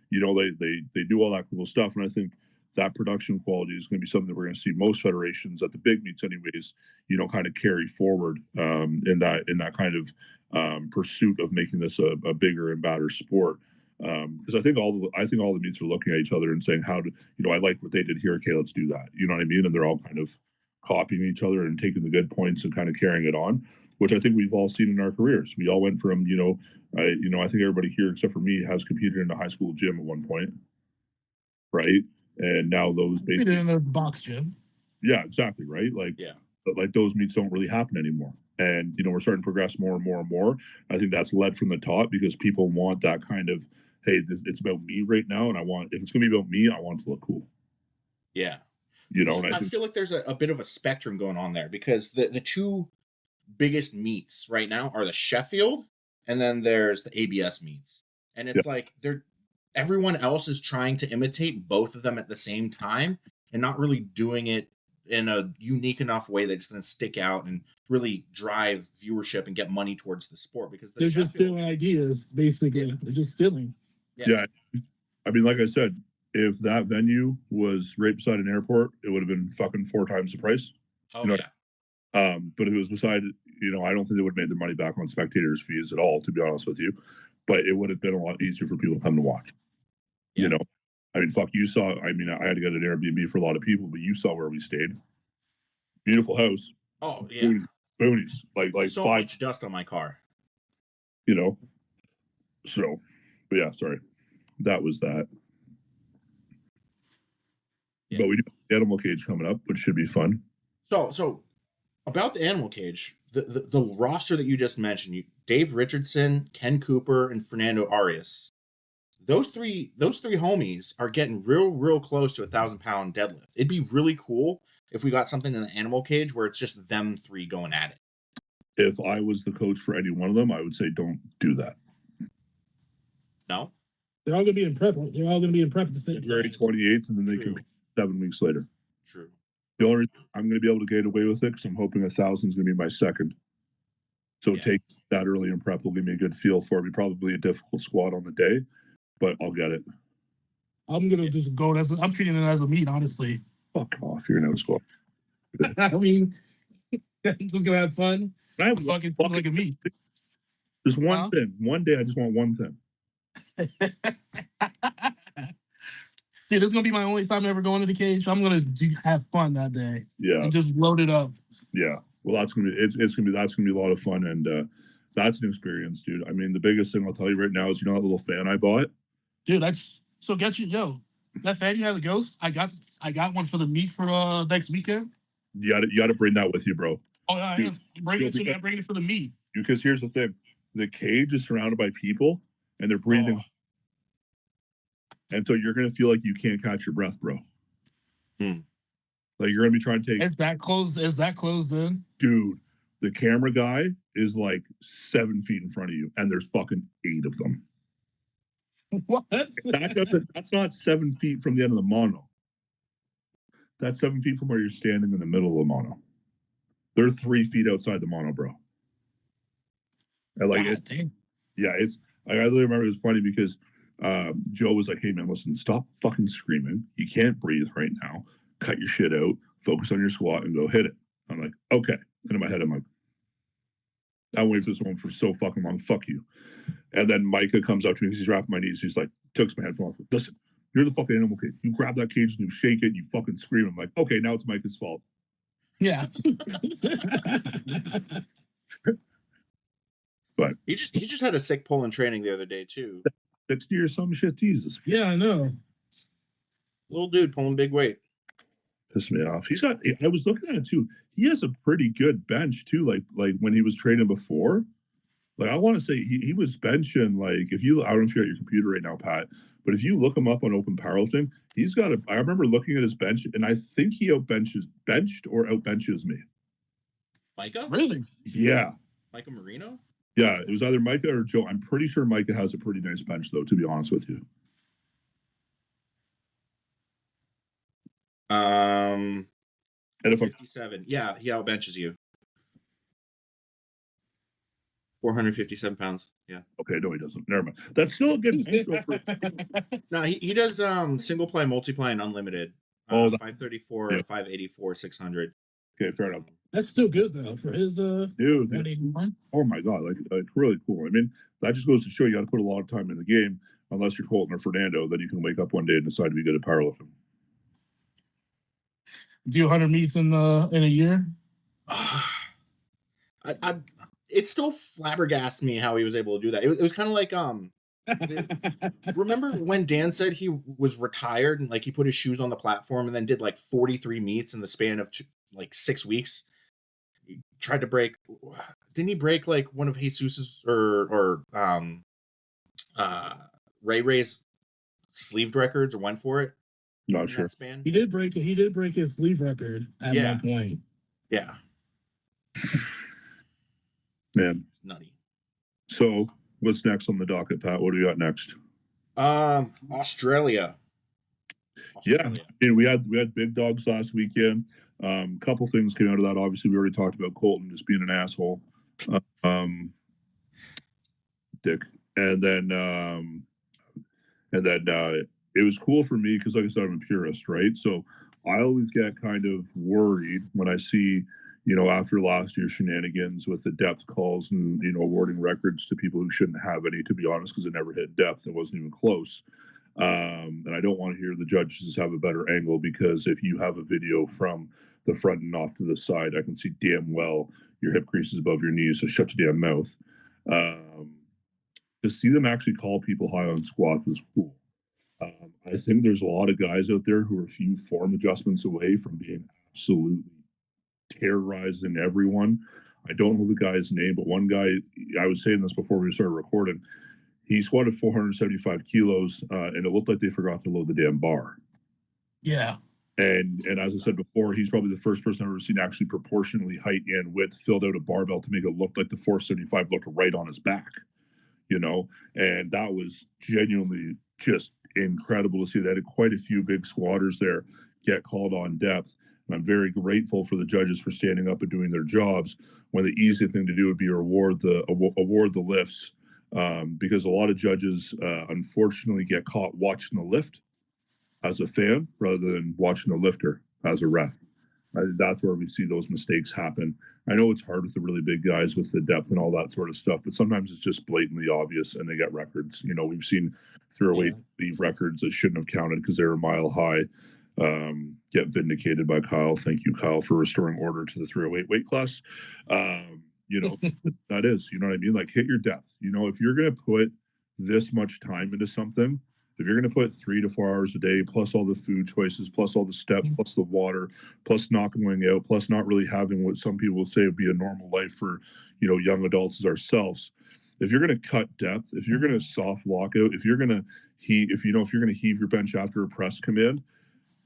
They do all that cool stuff, and I think that production quality is going to be something that we're going to see most federations at the big meets, anyways. Kind of carry forward in that kind of pursuit of making this a bigger and badder sport. Because I think all the meets are looking at each other and saying, how I like what they did here. Okay, let's do that. You know what I mean? And they're all kind of copying each other and taking the good points and kind of carrying it on. which I think we've all seen in our careers. We all went from, I think everybody here except for me has competed in a high school gym at one point, right? And now those basically in a box gym. Yeah, exactly, right? Like those meets don't really happen anymore. And we're starting to progress more and more and more. I think that's led from the top because people want that kind of, hey, it's about me right now, and if it's going to be about me, I want it to look cool. Yeah. And I feel like there's a bit of a spectrum going on there because the two biggest meets right now are the Sheffield and then there's the ABS meets. And it's like everyone else is trying to imitate both of them at the same time and not really doing it in a unique enough way that's going to stick out and really drive viewership and get money towards the sport because they're just stealing ideas, basically. Yeah. They're just stealing. Yeah. I mean, like I said, if that venue was right beside an airport, it would have been fucking 4 times the price. Oh, yeah. But if it was beside, I don't think they would have made their money back on spectators' fees at all, to be honest with you. But it would have been a lot easier for people to come to watch. Yeah. I mean, fuck, you saw, I had to get an Airbnb for a lot of people, but you saw where we stayed. Beautiful house. Oh, yeah. Boonies. Like so much dust on my car. So, but yeah, sorry. That was that. Yeah. But we do have the animal cage coming up, which should be fun. So about the animal cage, the roster that you just mentioned, Dave Richardson, Ken Cooper, and Fernando Arias. Those three homies are getting real close to 1,000-pound deadlift. It'd be really cool if we got something in the animal cage where it's just them 3 going at it. If I was the coach for any one of them, I would say don't do that. No? They're all going to be in prep. They're all going to be in prep at the same time. February 28th, and then they compete 7 weeks later. True. The only reason I'm going to be able to get away with it because I'm hoping 1,000 is going to be my second. So take that early in prep will give me a good feel for it. It'll be probably a difficult squat on the day, but I'll get it. I'm going to just go. I'm treating it as a meet, honestly. Fuck off. You're no squat. I mean, I'm just going to have fun. I fucking like a meet. Just one thing. One day, I just want one thing. See, this is gonna be my only time ever going to the cage. So I'm gonna have fun that day. Yeah, and just load it up. Yeah, well, that's gonna be a lot of fun, and that's an experience, dude. I mean, the biggest thing I'll tell you right now is that little fan I bought, dude. That fan you have, the ghost. I got one for the meet for next weekend. You got to bring that with you, bro. Oh yeah, dude, bring it for the meet. Because here's the thing: the cage is surrounded by people, and they're breathing. Oh. And so you're going to feel like you can't catch your breath, bro. Like you're going to be trying to take... Is that closed in? Dude, the camera guy is like 7 feet in front of you, and there's fucking 8 of them. What? That's not 7 feet from the end of the mono. That's 7 feet from where you're standing in the middle of the mono. They're 3 feet outside the mono, bro. And I really remember it was funny because Joe was like, hey man, listen, stop fucking screaming. You can't breathe right now. Cut your shit out, focus on your squat, and go hit it. I'm like, okay. And in my head, I'm like, I waited for this one for so fucking long. Fuck you. And then Micah comes up to me because he's wrapping my knees. He's like, takes my headphone off. Listen, you're the fucking animal cage. You grab that cage and you shake it and you fucking scream. I'm like, okay, now it's Micah's fault. Yeah. But he just had a sick pull in training the other day too. 60 or some shit, Jesus. Yeah, I know. Little dude pulling big weight. Pissed me off. I was looking at it too. He has a pretty good bench too. Like when he was training before. Like I want to say he was benching like I don't know if you're at your computer right now, Pat, but if you look him up on Open Powerlifting, he's got I remember looking at his bench and I think he benched or outbenches me. Micah? Really? Yeah. Micah Marino? Yeah, it was either Micah or Joe. I'm pretty sure Micah has a pretty nice bench, though, to be honest with you. And if 57. Yeah, he outbenches you. 457 pounds. Yeah. Okay, no, he doesn't. Never mind. That's still a good bench. No, he does single play, multiply, and unlimited. 534, 584, 600. Okay, fair enough. That's still good though for his dude. Oh my god, like really cool. I mean, that just goes to show you got to put a lot of time in the game. Unless you're Colton or Fernando, then you can wake up one day and decide to be good at powerlifting. Do 100 meets in a year? it still flabbergasts me how he was able to do that. It was kind of like remember when Dan said he was retired and like he put his shoes on the platform and then did like 43 meets in the span of 6 weeks? He tried to break. Didn't he break like one of Jesus's or Ray's sleeved records or went for it? Not sure. Span? He did break his sleeve record at one point. Yeah. Man. It's nutty. So what's next on the docket, Pat? What do we got next? Australia. Yeah. And we had big dogs last weekend. Couple things came out of that. Obviously, we already talked about Colton just being an asshole. Dick. And then it was cool for me because, like I said, I'm a purist, right? So I always get kind of worried when I see, after last year's shenanigans with the depth calls and, awarding records to people who shouldn't have any, to be honest, because it never hit depth. It wasn't even close. And I don't want to hear the judges have a better angle, because if you have a video from the front and off to the side, I can see damn well your hip crease is above your knees, so shut your damn mouth. To see them actually call people high on squats was cool. I think there's a lot of guys out there who are a few form adjustments away from being absolutely terrorizing everyone. I don't know the guy's name, but one guy, I was saying this before we started recording, he squatted 475 kilos, and it looked like they forgot to load the damn bar. Yeah. And as I said before, he's probably the first person I've ever seen actually proportionally height and width filled out a barbell to make it look like the 475 looked right on his back, and that was genuinely just incredible to see. They had quite a few big squatters there get called on depth. And I'm very grateful for the judges for standing up and doing their jobs, when the easy thing to do would be award the lifts, because a lot of judges unfortunately get caught watching the lift as a fan rather than watching the lifter as a ref. I think that's where we see those mistakes happen. I know it's hard with the really big guys with the depth and all that sort of stuff, but sometimes it's just blatantly obvious and they get records. We've seen 308 leave records that shouldn't have counted because they were a mile high get vindicated by Kyle. Thank you, Kyle, for restoring order to the 308 weight class. That is, you know what I mean? Like, hit your depth. If you're going to put this much time into something, if you're going to put 3 to 4 hours a day, plus all the food choices, plus all the steps, plus the water, plus not going out, plus not really having what some people would say would be a normal life for, young adults as ourselves. If you're going to cut depth, if you're going to soft lock out, if you're going to heave your bench after a press command,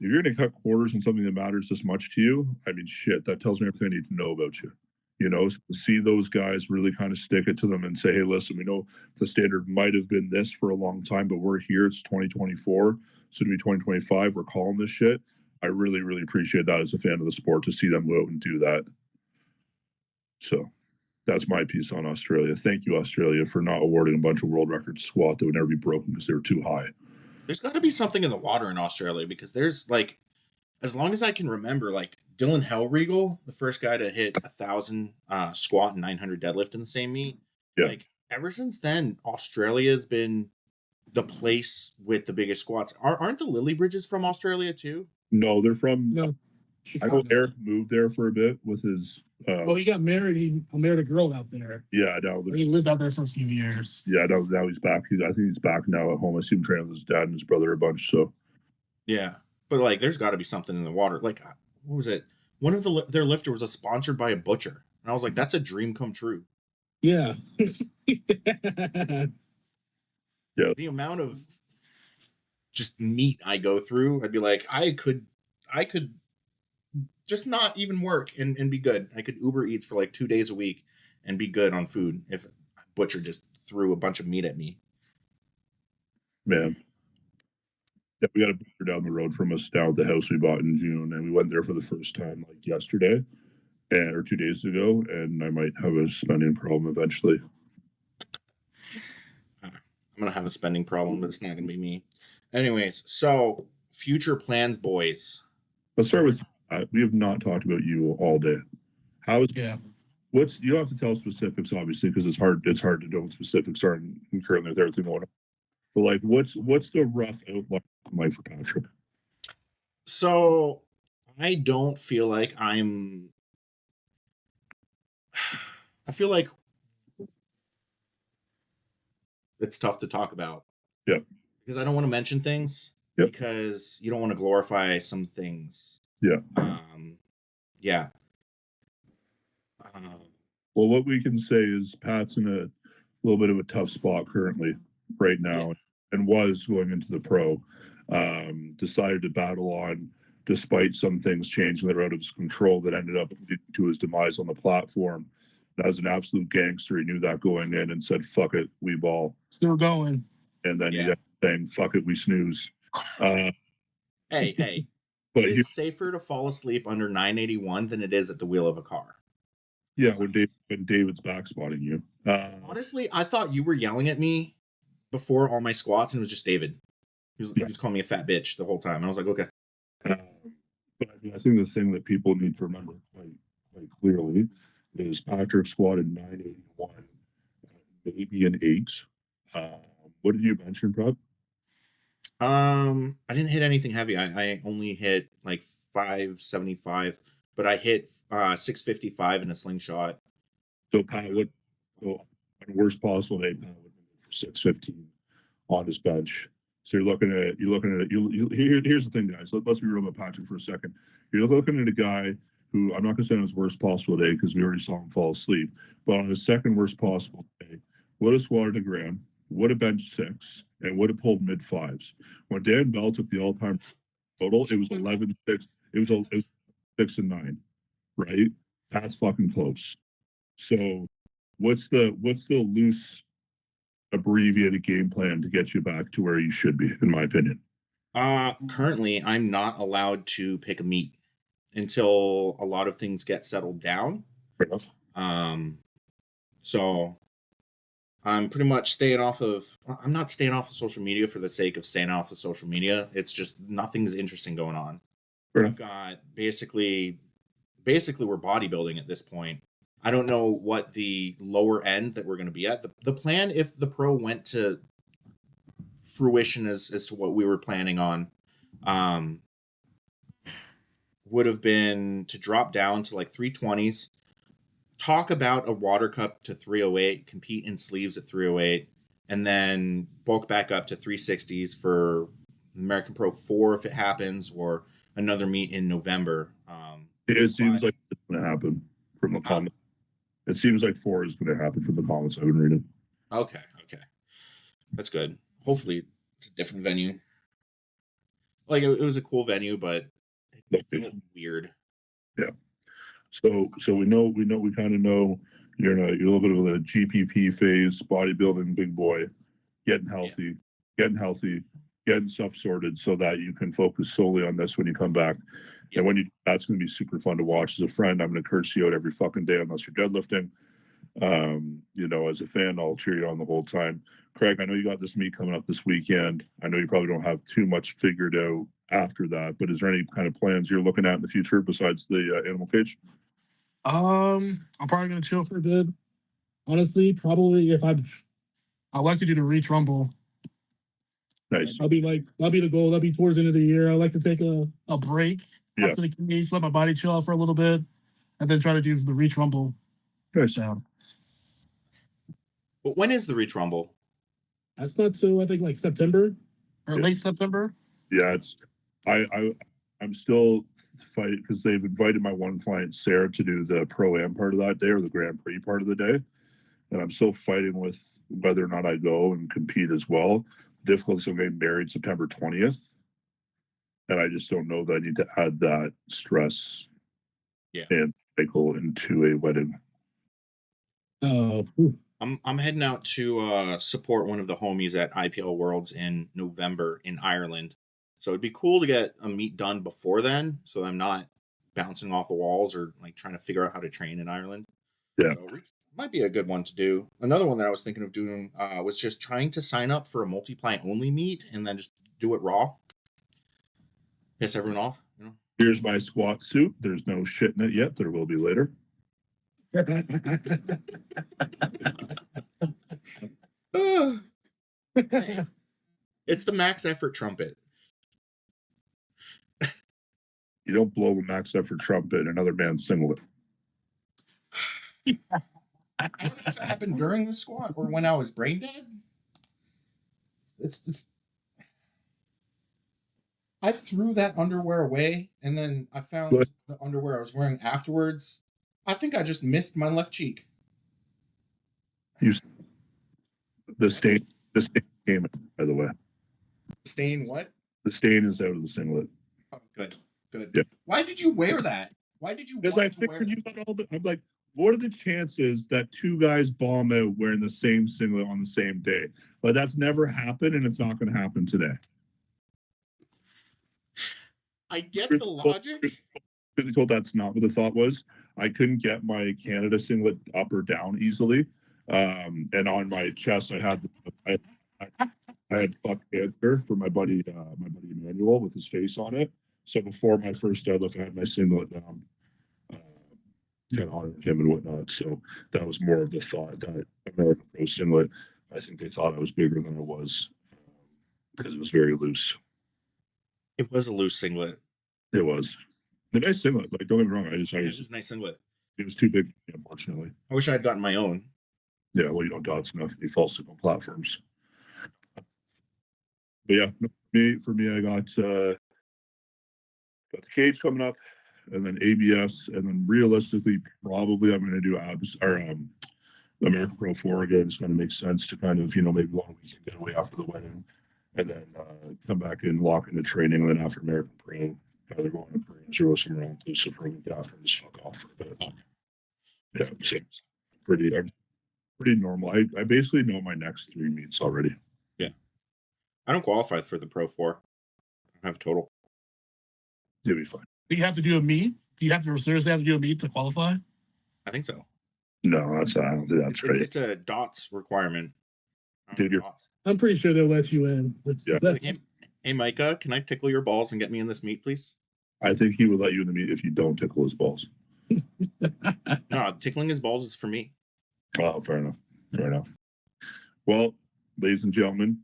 if you're going to cut quarters on something that matters this much to you, I mean, shit, that tells me everything I need to know about you. So see those guys really kind of stick it to them and say, hey, listen, we know the standard might have been this for a long time, but we're here. It's 2024, soon to be 2025. We're calling this shit. I really, really appreciate that as a fan of the sport, to see them go out and do that. So that's my piece on Australia. Thank you, Australia, for not awarding a bunch of world record squat that would never be broken because they were too high. There's got to be something in the water in Australia, because there's as long as I can remember, Dylan Hellriegel, the first guy to hit 1,000 squat and 900 deadlift in the same meet. Yeah. Ever since then, Australia has been the place with the biggest squats. Aren't the Lily Bridges from Australia too? No, they're from. No. Chicago. I know Eric moved there for a bit with his. He got married. He married a girl out there. Yeah, now he lived out there for a few years. Yeah, now he's back. I think he's back now at home. I see him training with his dad and his brother a bunch. So. Yeah, but there's got to be something in the water. What was it? One of their lifter was sponsored by a butcher, and I was like, that's a dream come true. Yeah. Yeah. The amount of just meat I go through, I'd be like, I could just not even work and be good. I could Uber Eats for 2 days a week and be good on food if a butcher just threw a bunch of meat at me. Man. Yeah, we got a butcher down the road from us down at the house we bought in June, and we went there for the first time yesterday or 2 days ago, and I might have a spending problem eventually. I'm going to have a spending problem, but it's not going to be me. Anyways, so future plans, boys. Let's start with we have not talked about you all day. You don't have to tell specifics, obviously, because it's hard to know what specifics are and currently with everything going on. But what's the rough outline for Patrick? So I don't feel like I feel like it's tough to talk about. Yeah. Because I don't want to mention things. Yep. Because you don't want to glorify some things. Yeah. Yeah. Well, what we can say is Pat's in a little bit of a tough spot currently, right now, and was going into the pro. Decided to battle on, despite some things changing that were out of his control that ended up leading to his demise on the platform. As an absolute gangster, he knew that going in and said, "Fuck it, we ball." Still going. And then he ended up saying, "Fuck it, we snooze." Hey. But it is safer to fall asleep under 981 than it is at the wheel of a car. Yeah, when David's back spotting you. Honestly, I thought you were yelling at me before all my squats, and it was just David. He was calling me a fat bitch the whole time. And I was like, okay. But I think the thing that people need to remember quite clearly is Patrick squatted 981, maybe an 8. What did you mention, Prep? I didn't hit anything heavy. I only hit like 575, but I hit 655 in a slingshot. So Pat would go on the worst possible day, Pat would go for 615 on his bench. So you're looking at here's the thing, guys. Let's be real about Patrick for a second. You're looking at a guy who, I'm not going to say on his worst possible day because we already saw him fall asleep, but on his second worst possible day, would have squatted a gram, would have benched 6, and would have pulled mid 5s. When Dan Bell took the all-time total, it was 11-6. It was 6 and 9, right? That's fucking close. So what's the loose abbreviated game plan to get you back to where you should be, in my opinion? Currently I'm not allowed to pick a meet until a lot of things get settled down. Fair enough. So I'm pretty much staying off of, I'm not staying off of social media for the sake of staying off of social media. It's just nothing's interesting going on. I've got basically we're bodybuilding at this point. I don't know what the lower end that we're going to be at. The plan, if the pro went to fruition as to what we were planning on, would have been to drop down to like 320s, talk about a water cup to 308, compete in sleeves at 308, and then bulk back up to 360s for American Pro 4 if it happens, or another meet in November. It seems like it's going to happen from the comments. It seems like 4 is going to happen from the comments I've been reading. Okay. That's good. Hopefully it's a different venue. Like, it was a cool venue, but it felt weird. Yeah. So we kind of know you're a little bit of a GPP phase, bodybuilding big boy, getting healthy, getting stuff sorted so that you can focus solely on this when you come back. Yeah. And that's going to be super fun to watch. As a friend, I'm going to curse you out every fucking day unless you're deadlifting. As a fan, I'll cheer you on the whole time. Craig, I know you got this meet coming up this weekend. I know you probably don't have too much figured out after that, but is there any kind of plans you're looking at in the future besides the animal cage? I'm probably gonna chill for a bit. Honestly, probably I'd like to do the Reach Rumble. Nice. That'll be the goal. That'll be towards the end of the year. I like to take a break after the cage, let my body chill out for a little bit, and then try to do the Reach Rumble. Nice. But when is the Reach Rumble? That's not till I think like September or late September. Yeah, I'm still fighting because they've invited my one client Sarah to do the Pro-Am part of that day or the Grand Prix part of the day, and I'm still fighting with whether or not I go and compete as well. Difficulty of getting married September 20th, and I just don't know that I need to add that stress and cycle into a wedding. I'm heading out to support one of the homies at IPL Worlds in November in Ireland. So it'd be cool to get a meet done before then, so I'm not bouncing off the walls or like trying to figure out how to train in Ireland. Yeah. So might be a good one to do. Another one that I was thinking of doing was just trying to sign up for a multiply only meet and then just do it raw. Piss everyone off. Here's my squat suit. There's no shit in it yet. There will be later. It's the max effort trumpet. You don't blow the max effort trumpet in another man's singlet. I don't know if it happened during the squat or when I was brain dead. it's. I threw that underwear away, and then I found But the underwear I was wearing afterwards. I think I just missed my left cheek. you, the stain came out, by the way. Stain what? The stain is out of the singlet. Oh, good. Yeah. Why did you wear that? Why did you Because I want to wear figured that? you got all the. I'm like, what are the chances that two guys bomb out wearing the same singlet on the same day? But that's never happened, and it's not going to happen today. I get the logic. Told that's not what the thought was. I couldn't get my Canada singlet up or down easily, and on my chest I had fuck cancer for my buddy Emmanuel with his face on it. So before my first deadlift, I had my singlet down, kind of honoring him and whatnot. So that was more of the thought that American Pro singlet. I think they thought I was bigger than I was because it was very loose. It was a loose singlet. It was a nice singlet. Like, don't get me wrong. It was a nice singlet. It was too big for me, unfortunately. I wish I had gotten my own. Yeah, well, you don't dodge enough. You fall asleep on platforms. But yeah, for me, I got the cage coming up, and then ABS, and then realistically, probably I'm going to do abs or American Pro 4 again. It's going to make sense to kind of maybe 1 week and get away after the wedding, and then come back and lock into training. And then after American Pro, either going to Koreans or somewhere inclusive for a week after and just fuck off for a bit. Yeah, so pretty normal. I basically know my next 3 meets already. Yeah, I don't qualify for the Pro 4. I have a total. You'll be fine. Do you have to do a meet? Do you have to seriously have to do a meet to qualify? I think so. No, I don't think that's right. It's a DOTS requirement. I'm pretty sure they'll let you in. Hey, Micah, can I tickle your balls and get me in this meet, please? I think he would let you in the meet if you don't tickle his balls. No, tickling his balls is for me. Oh, fair enough. Well, ladies and gentlemen,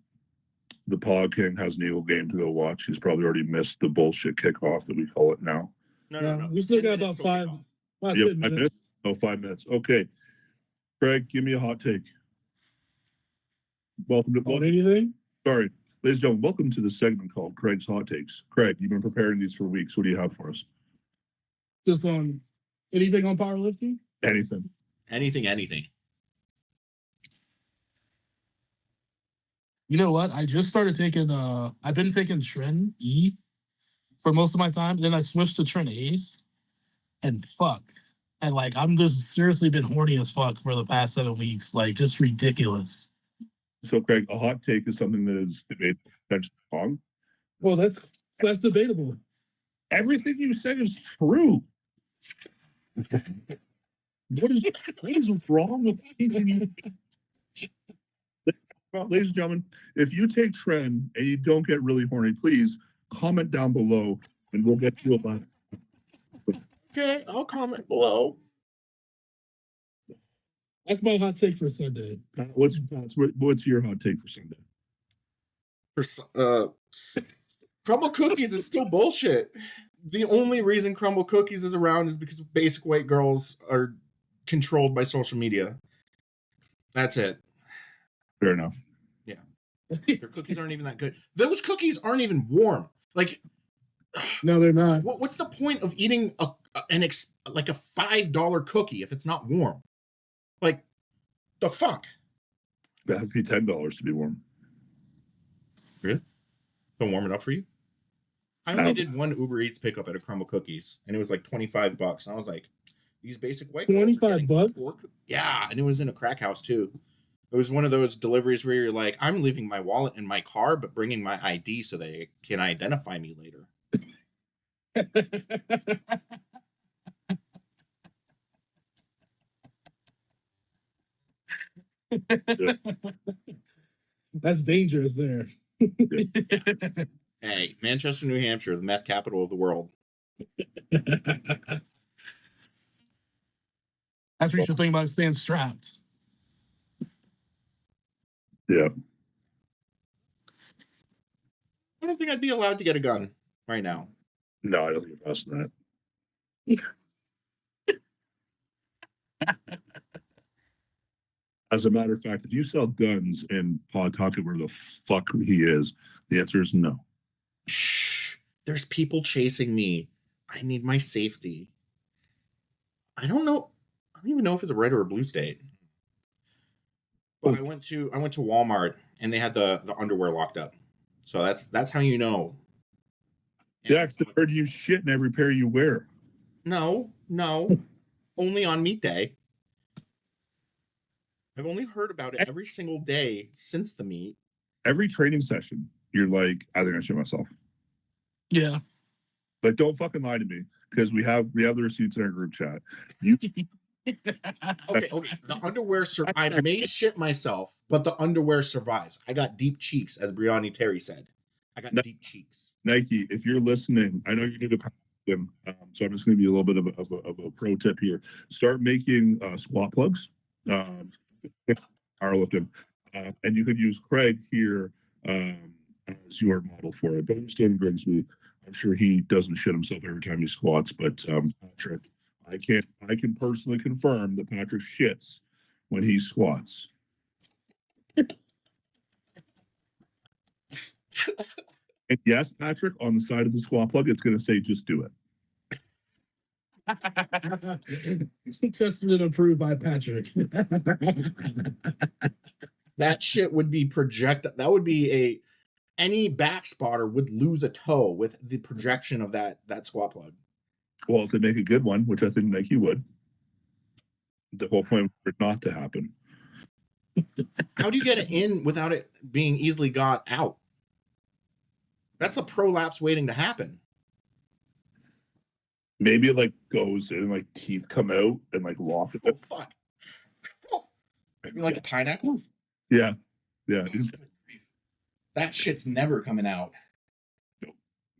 the Pod King has an Eagle game to go watch. He's probably already missed the bullshit kickoff that we call it now. No. We still got about 5 minutes. Oh, 5 minutes. Okay. Craig, give me a hot take. Welcome to anything? Sorry. Ladies and gentlemen, welcome to the segment called Craig's Hot Takes. Craig, you've been preparing these for weeks. What do you have for us? Just on anything on powerlifting? Anything. Anything. You know what? I just started taking I've been taking Tren E for most of my time. Then I switched to Tren Ace and fuck. And like I'm just seriously been horny as fuck for the past 7 weeks. Like just ridiculous. So Craig, a hot take is something that is debated potentially wrong. Well, that's debatable. Everything you said is true. What is wrong with anything you Well, ladies and gentlemen, if you take Tren and you don't get really horny, please comment down below and we'll get you a lot. Okay, I'll comment below. That's my hot take for Sunday. What's your hot take for Sunday? Crumble cookies is still bullshit. The only reason Crumble Cookies is around is because basic white girls are controlled by social media. That's it. Fair enough. Yeah. Their cookies aren't even that good. Those cookies aren't even warm. Like, no, they're not. What's the point of eating a $5 cookie if it's not warm? Like, the fuck? That would be $10 to be warm. Really? Don't warm it up for you? I only did one Uber Eats pickup at a Crumble Cookies, and it was like $25. And I was like, these basic white $25? Yeah, and it was in a crack house too. It was one of those deliveries where you're like, I'm leaving my wallet in my car, but bringing my ID so they can identify me later. That's dangerous there. Hey, Manchester, New Hampshire, the meth capital of the world. That's what you should think about staying strapped. Yeah. I don't think I'd be allowed to get a gun right now. No, I don't think you're past that. As a matter of fact, if you sell guns in Pawtucket, where the fuck he is, the answer is no. Shh. There's people chasing me. I need my safety. I don't know. I don't even know if it's a red or a blue state. But I went to Walmart and they had the underwear locked up. So that's how you know. Yeah, I heard you shit in every pair you wear. No. Only on meat day. I've only heard about it every single day since the meet. Every training session, you're like, I think I shit myself. Yeah. But don't fucking lie to me, because we have the receipts in our group chat. You Okay. The underwear. I may shit myself, but the underwear survives. I got deep cheeks, as Brianni Terry said. I got deep cheeks. Nike, if you're listening, I know you need to pound them, so I'm just going to be a little bit of a pro tip here. Start making squat plugs, powerlifting, and you could use Craig here as your model for it. But understand Grigsby, I'm sure he doesn't shit himself every time he squats, but Patrick, I can personally confirm that Patrick shits when he squats. And yes, Patrick, on the side of the squat plug, it's going to say, just do it. Tested and approved by Patrick. That shit would be projected. That would be any back spotter would lose a toe with the projection of that squat plug. Well, if they make a good one, which I think Nike would, the whole point for it not to happen. How do you get it in without it being easily got out? That's a prolapse waiting to happen. Maybe it like goes in and like teeth come out and like lock it. Oh, fuck. Oh, like a pineapple? Yeah. That shit's never coming out. No.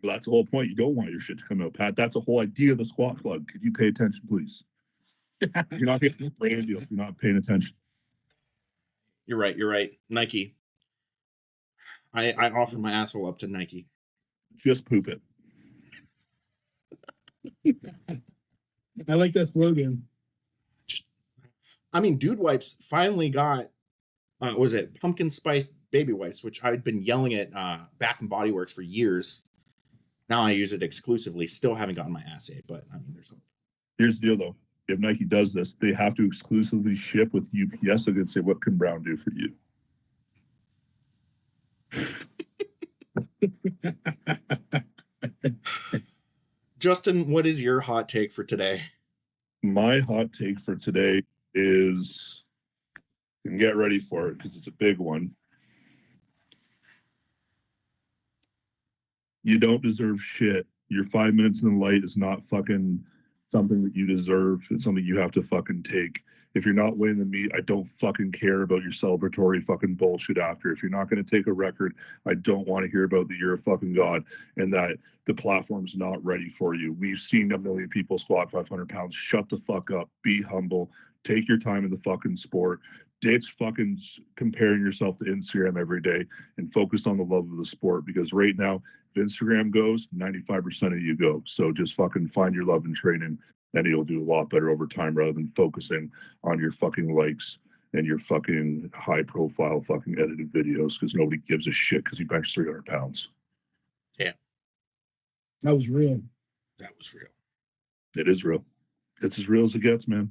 Well, that's the whole point. You don't want your shit to come out, Pat. That's the whole idea of the squat plug. Could you pay attention, please? You're not getting a brand deal. You're not paying attention. You're right. Nike. I offer my asshole up to Nike. Just poop it. I like that slogan. I mean, Dude Wipes finally got, was it pumpkin spice baby wipes, which I'd been yelling at Bath and Body Works for years. Now I use it exclusively. Still haven't gotten my assay, but I mean, there's hope. Here's the deal, though. If Nike does this, they have to exclusively ship with UPS. So they can say, what can Brown do for you? Justin, what is your hot take for today? My hot take for today is, and get ready for it because it's a big one. You don't deserve shit. Your 5 minutes in the light is not fucking something that you deserve. It's something you have to fucking take. If you're not winning the meet, I don't fucking care about your celebratory fucking bullshit after. If you're not going to take a record, I don't want to hear about that you're a fucking god and that the platform's not ready for you. We've seen a million people squat 500 pounds. Shut the fuck up. Be humble. Take your time in the fucking sport. Ditch fucking comparing yourself to Instagram every day and focus on the love of the sport, because right now, if Instagram goes, 95% of you go. So just fucking find your love in training, and you'll do a lot better over time rather than focusing on your fucking likes and your fucking high profile fucking edited videos, because nobody gives a shit because you bench 300 pounds. Yeah. That was real. That was real. It is real. It's as real as it gets, man.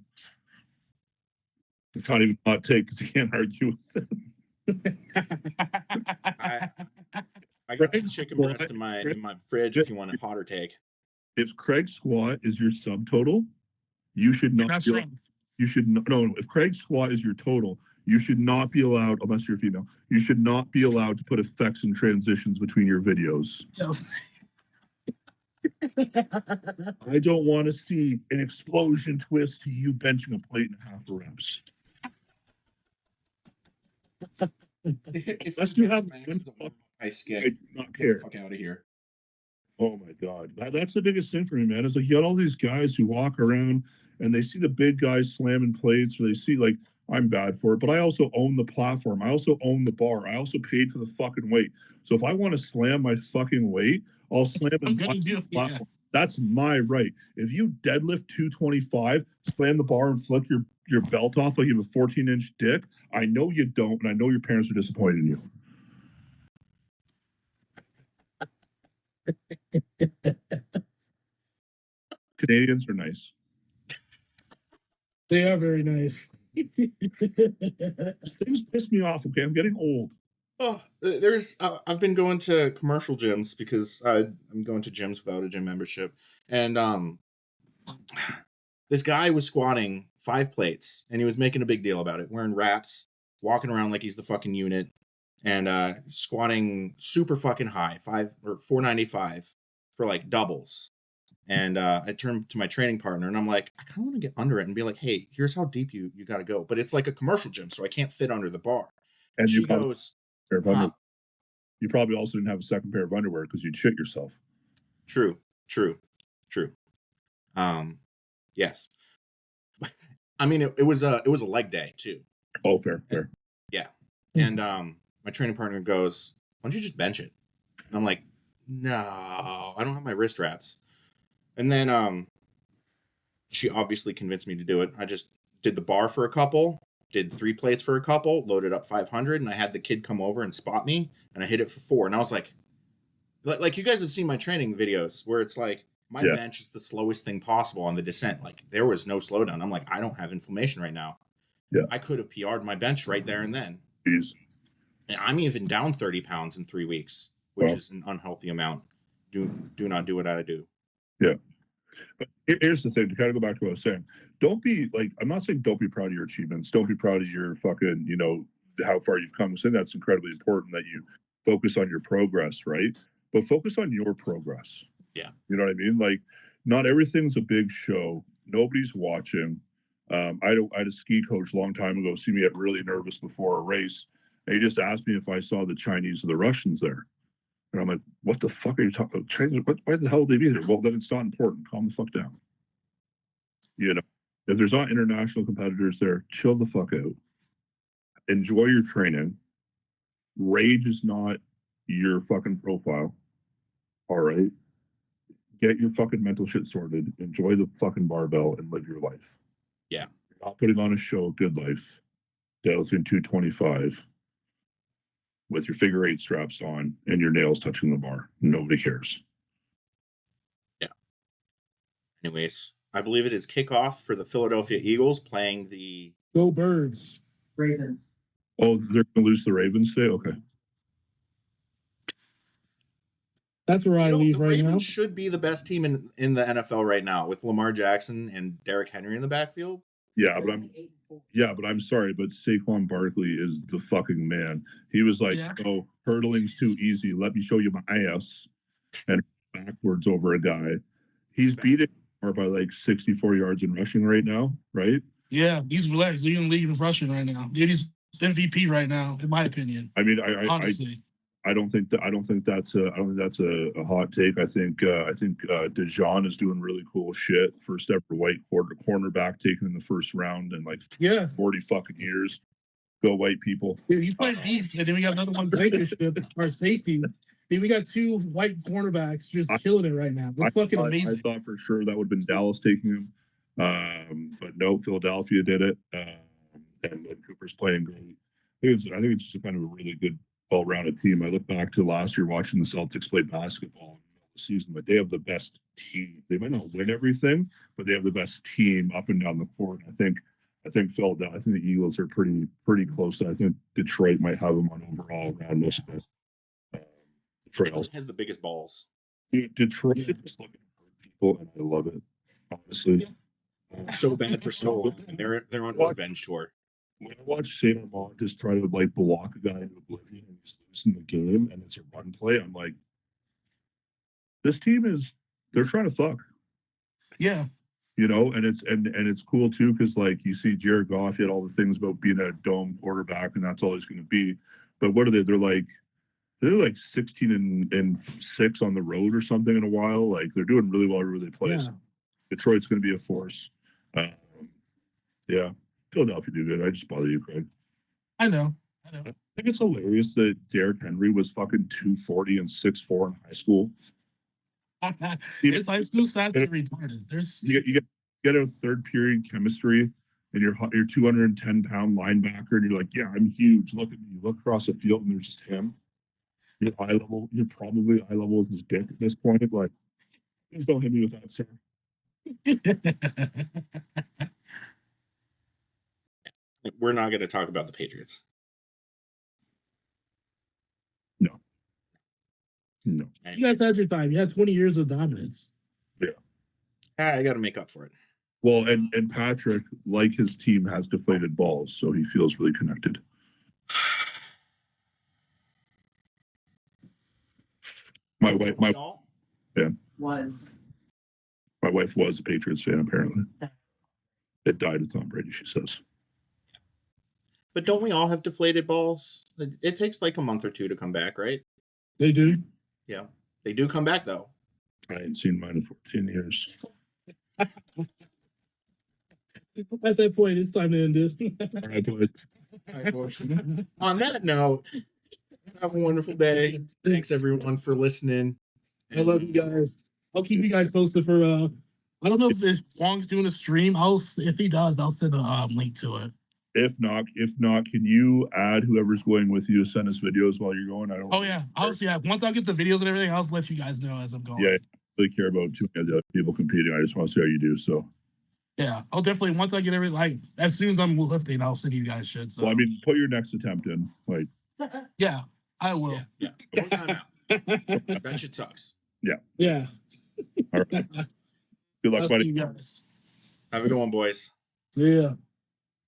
It's not even a hot take because you can't argue with it. I got some chicken breast in my fridge if you want a hotter take. If Craig's squat is your subtotal, you should not. You should not. No. If Craig's squat is your total, you should not be allowed, unless you're female. You should not be allowed to put effects and transitions between your videos. No. I don't want to see an explosion twist to you benching a plate and a half of reps. If you have I skip. I do not care. Get the fuck out of here. Oh my god, that's the biggest thing for me, man. Is like you got all these guys who walk around and they see the big guys slamming plates, or they see like, I'm bad for it, but I also own the platform. I also own the bar. I also paid for the fucking weight. So if I want to slam my fucking weight, I'll slam it on the platform. That's my right. If you deadlift 225, slam the bar, and flick your belt off like you have a 14-inch dick, I know you don't, and I know your parents are disappointed in you. Canadians are nice. They are very nice. Things piss me off. Okay, I'm getting old. Oh, I've been going to commercial gyms because I'm going to gyms without a gym membership, and this guy was squatting 5 plates, and he was making a big deal about it, wearing wraps, walking around like he's the fucking unit, and squatting super fucking high, 495 for like doubles. And I turned to my training partner, and I'm like, I kind of want to get under it and be like, hey, here's how deep you got to go, but it's like a commercial gym, so I can't fit under the bar. And she goes, huh? You probably also didn't have a second pair of underwear because you'd shit yourself. True. Yes. I mean, it was a leg day too. Oh, fair. Yeah. And my training partner goes, why don't you just bench it? And I'm like, no, I don't have my wrist wraps. And then she obviously convinced me to do it. I just did the bar for a couple, did 3 plates for a couple, loaded up 500, and I had the kid come over and spot me, and I hit it for 4. And I was like you guys have seen my training videos where it's like my bench is the slowest thing possible on the descent. Like there was no slowdown. I'm like, I don't have inflammation right now. Yeah. I could have PR'd my bench right there and then. Jeez. And I'm even down 30 pounds in 3 weeks, which is an unhealthy amount. Do not do what I do. Yeah. But here's the thing, to kind of go back to what I was saying. Don't be like, I'm not saying don't be proud of your achievements. Don't be proud of your fucking, how far you've come. I'm saying that's incredibly important that you focus on your progress, right? But focus on your progress. Yeah. You know what I mean? Like, not everything's a big show. Nobody's watching. I had a ski coach a long time ago see me get really nervous before a race. And he just asked me if I saw the Chinese or the Russians there. And I'm like, what the fuck are you talking about? Chinese? Why the hell would they be there? Well, then it's not important. Calm the fuck down. If there's not international competitors there, chill the fuck out. Enjoy your training. Rage is not your fucking profile. All right. Get your fucking mental shit sorted. Enjoy the fucking barbell and live your life. Yeah. You're not putting on a show, good life. Deadlifting 225 with your figure 8 straps on and your nails touching the bar. Nobody cares. Yeah. Anyways, I believe it is kickoff for the Philadelphia Eagles playing the Go Birds. Ravens. Oh, they're going to lose the Ravens today? Okay. That's where I leave the right Ravens now. should be the best team in the NFL right now with Lamar Jackson and Derrick Henry in the backfield. Yeah, but I'm sorry, but Saquon Barkley is the fucking man. He was like, oh, hurdling's too easy. Let me show you my ass. And backwards over a guy. He's beating Lamar by like 64 yards in rushing right now, right? Yeah, he's relaxed. Leading the league in rushing right now. Dude, he's MVP right now, in my opinion. I mean, honestly. I don't think that's a hot take. I think DeJean is doing really cool shit. First ever white cornerback taken in the first round in like 40 fucking years. Go white people. Dude, he played beast, and then we got another one Blankenship, our safety. Dude, we got 2 white cornerbacks just killing it right now. It's fucking amazing. I thought for sure that would have been Dallas taking him, but no, Philadelphia did it, and Cooper's playing great. I think it's just a kind of a really good, well-rounded team. I look back to last year watching the Celtics play basketball in the season, but they have the best team. They might not win everything, but they have the best team up and down the court. I think Philadelphia. I think the Eagles are pretty close. I think Detroit might have them on overall around most of this. Detroit has the biggest balls. Detroit is looking for people, and I love it. Honestly, so bad for so long, and they're on a revenge tour. When I watch Saint Amand just try to like block a guy into oblivion and he's losing the game, and it's a run play, I'm like, this team they're trying to fuck. Yeah. And it's cool too because like you see Jared Goff, he had all the things about being a dome quarterback, and that's all he's going to be. But what are they? They're like 16 and 6 on the road or something in a while. Like they're doing really well wherever they play. Yeah. Detroit's going to be a force. Yeah, Philadelphia do good. I just bother you, Craig. I know. I think it's hilarious that Derrick Henry was fucking 240 and 6'4" in high school. His high school stats are retarded. There's You get a third period chemistry, and you're 210-pound linebacker, and you're like, yeah, I'm huge. Look at me. Look across the field, and there's just him. You're eye level. You're probably eye level with his dick at this point. Like, please don't hit me with that, sir. We're not going to talk about the Patriots. No. You guys had your time. You had 20 years of dominance. Yeah. I got to make up for it. Well, and Patrick, like his team, has deflated balls, so he feels really connected. My wife was a Patriots fan, apparently. It died with Tom Brady, she says. But don't we all have deflated balls? It takes like a month or two to come back, right? They do. Yeah. They do come back, though. I ain't seen mine in 14 years. At that point, it's time to end this. All right, boys. All right, boys. On that note, have a wonderful day. Thanks, everyone, for listening. I love you guys. I'll keep you guys posted for. I don't know if this Wong's doing a stream. If he does, I'll send a link to it. If not, can you add whoever's going with you to send us videos while you're going? Oh yeah, once I get the videos and everything, I'll let you guys know as I'm going. Yeah, I don't really care about too many other people competing. I just want to see how you do. So. Yeah, I'll definitely once I get everything. Like as soon as I'm lifting, I'll send you guys shit. So. Well, I mean, put your next attempt in. Like. Yeah, I will. Yeah. One time out. That shit sucks. Yeah. Yeah. All right. Good luck, buddy. See you guys. Have a good one, boys. See ya.